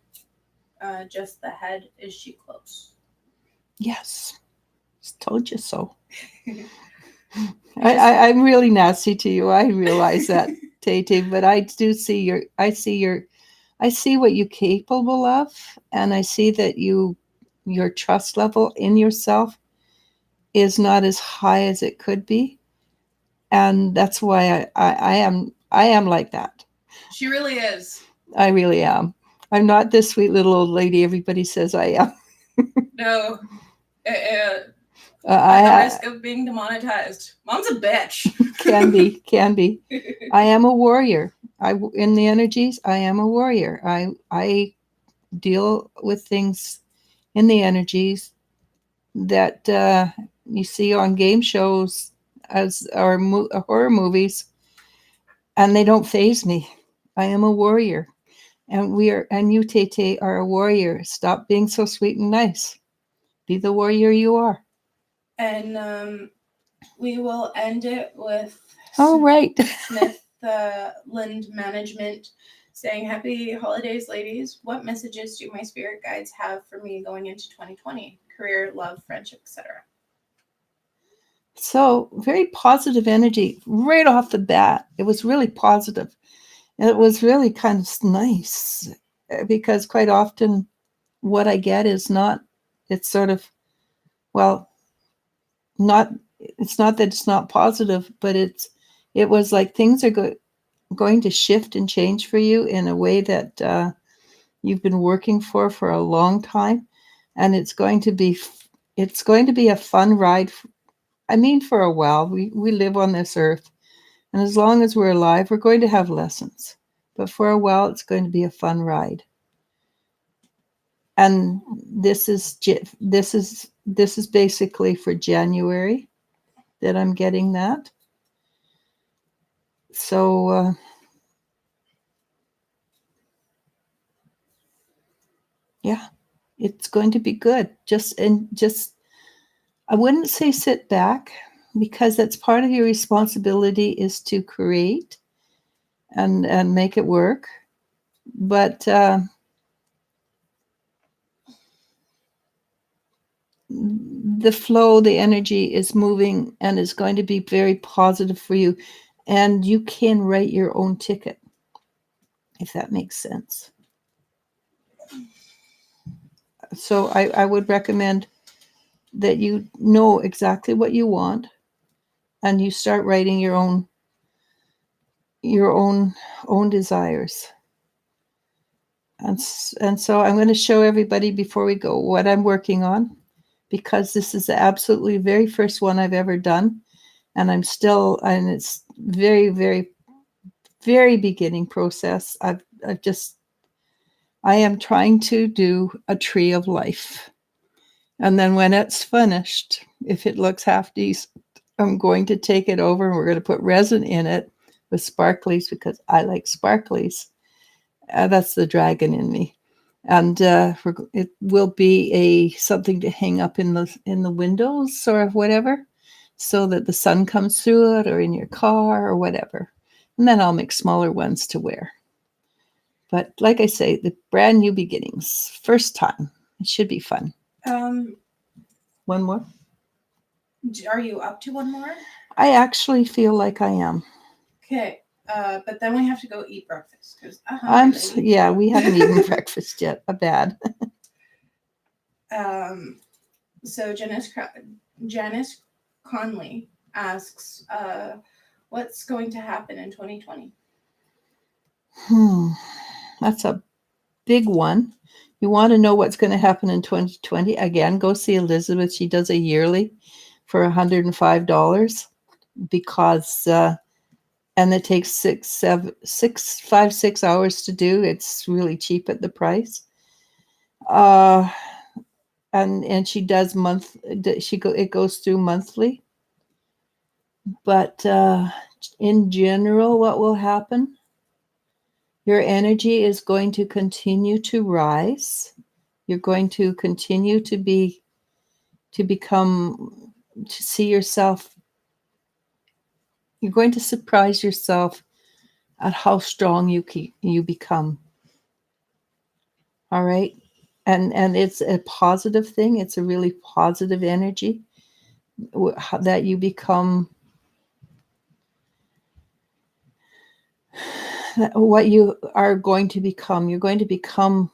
Just the head. Is she close? Yes. Just told you so. I'm really nasty to you. I realize that, Tay, but I do see I see what you're capable of, and I see that your trust level in yourself is not as high as it could be, and that's why I am like that. She really is. I really am. I'm not this sweet little old lady everybody says I am. No. At the risk of being demonetized. Mom's a bitch. Can be. I am a warrior. In the energies, I am a warrior. I deal with things in the energies that you see on game shows or horror movies, and they don't faze me. I am a warrior, and you, Tay, are a warrior. Stop being so sweet and nice. Be the warrior you are. And we will end it with Smith Lind Management saying, happy holidays, ladies. What messages do my spirit guides have for me going into 2020? Career, love, friendship, etc. So very positive energy right off the bat. It was really positive. And it was really kind of nice because quite often what I get is not, it's sort of, well, not, it's not that it's not positive, but it was like things are going to shift and change for you in a way that you've been working for a long time. And it's going to be a fun ride. I mean, for a while, we live on this earth. And as long as we're alive, we're going to have lessons. But for a while, it's going to be a fun ride. And this is basically for January that I'm getting that. So yeah, it's going to be good. Just I wouldn't say sit back, because that's part of your responsibility, is to create and make it work. But the flow, the energy is moving and is going to be very positive for you. And you can write your own ticket, if that makes sense. So I would recommend that you know exactly what you want and you start writing your own desires. And so I'm going to show everybody before we go what I'm working on, because this is the absolutely very first one I've ever done. And it's very, very, very beginning process. I am trying to do a tree of life. And then when it's finished, if it looks half decent, I'm going to take it over and we're going to put resin in it with sparklies, because I like sparklies. That's the dragon in me. And it will be something to hang up in the windows or whatever, so that the sun comes through it, or in your car or whatever. And then I'll make smaller ones to wear. But like I say, the brand new beginnings, first time. It should be fun. One more? Are you up to one more? I actually feel like I am. Okay. But then we have to go eat breakfast, because we haven't eaten breakfast yet. Bad. So Janice Conley asks, what's going to happen in 2020? That's a big one. You want to know what's going to happen in 2020? Again, go see Elizabeth. She does a yearly for $105, because and it takes 6 hours to do. It's really cheap at the price. And she does it goes through monthly. But in general, what will happen? Your energy is going to continue to rise. You're going to continue to see yourself. You're going to surprise yourself at how strong you become. All right. And it's a positive thing. It's a really positive energy that you become. What you are going to become. You're going to become.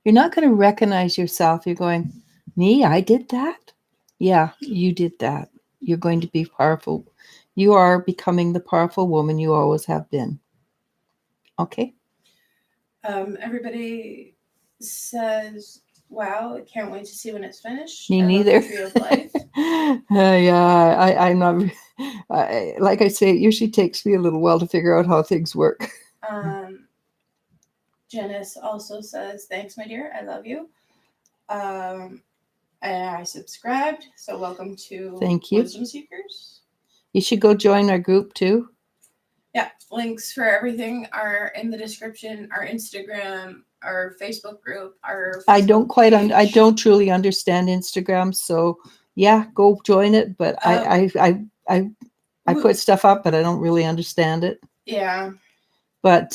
You're not going to recognize yourself. You're going, me? I did that? Yeah, you did that. You're going to be powerful. You are becoming the powerful woman you always have been. Okay? Everybody says, wow, I can't wait to see when it's finished. Me neither. Tree of Life. Yeah, I'm not. Like I say, it usually takes me a little while to figure out how things work. Janice also says, thanks, my dear. I love you. I subscribed, so welcome to Thank you. Wisdom Seekers. You should go join our group too. Yeah, links for everything are in the description. Our Instagram, our Facebook group, our Facebook I don't truly understand Instagram, so yeah, go join it. But I put stuff up, but I don't really understand it. Yeah. But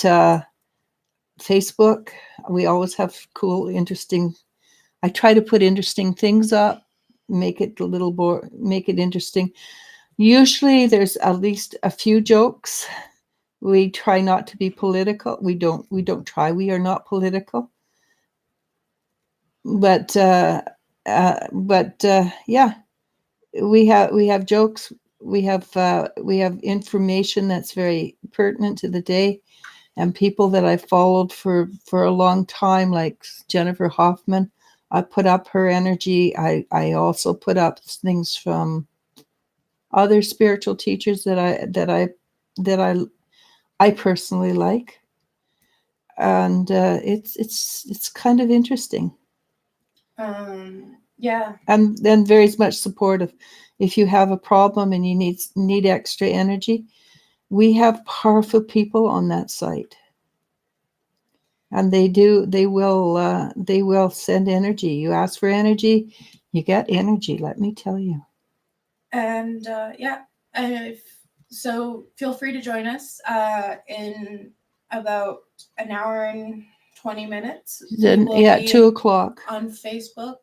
Facebook, we always have cool, interesting. I try to put interesting things up, make it a little more, make it interesting. Usually there's at least a few jokes. We try not to be political. We don't try. We are not political. But yeah, we have jokes. We have information that's very pertinent to the day, and people that I've followed for a long time, like Jennifer Hoffman. I put up her energy. I also put up things from other spiritual teachers that I personally like, and it's kind of interesting. Yeah. And then very much supportive. If you have a problem and you need extra energy, we have powerful people on that site, and they will send energy. You ask for energy, you get energy. Let me tell you. And yeah, so feel free to join us in about an hour and 20 minutes. Then, 2:00 on Facebook.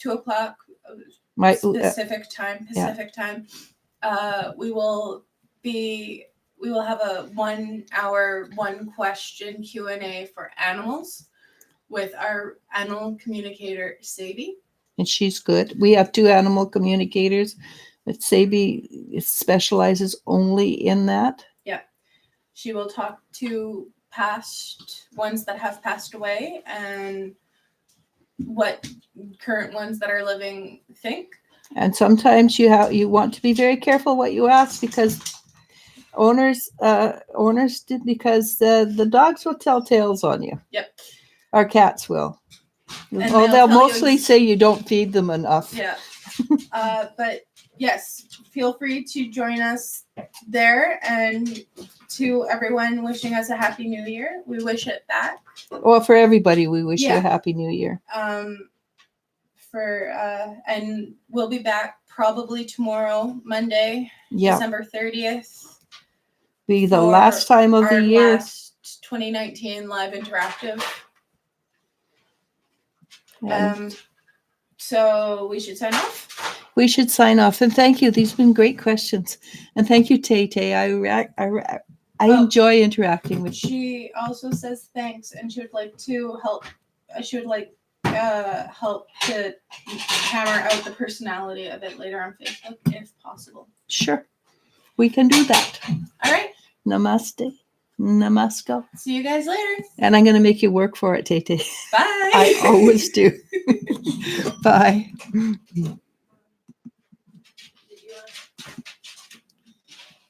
2:00 Pacific time. We will have a 1 hour, 1 question Q&A for animals with our animal communicator, Sadie. And she's good. We have 2 animal communicators, but Sadie specializes only in that. Yeah. She will talk to past ones that have passed away and what current ones that are living think. And sometimes you want to be very careful what you ask, because owners did, because the dogs will tell tales on you. Yep. Our cats will. And they'll mostly say you don't feed them enough. Yeah. But yes, feel free to join us there, and to everyone wishing us a happy new year. We wish it back. Well, for everybody, we wish you a happy new year. And we'll be back probably tomorrow, Monday, December 30th. Be the last time of the year. Last 2019 live interactive. So we should sign off. We should sign off, and thank you. These have been great questions, and thank you, Tay. I enjoy interacting with you. She also says thanks, and she would like to help. She would like help to hammer out the personality a bit later on Facebook, if possible. Sure, we can do that. All right. Namaste. Namaskar. See you guys later. And I'm going to make you work for it, Tay. Bye. I always do. Bye.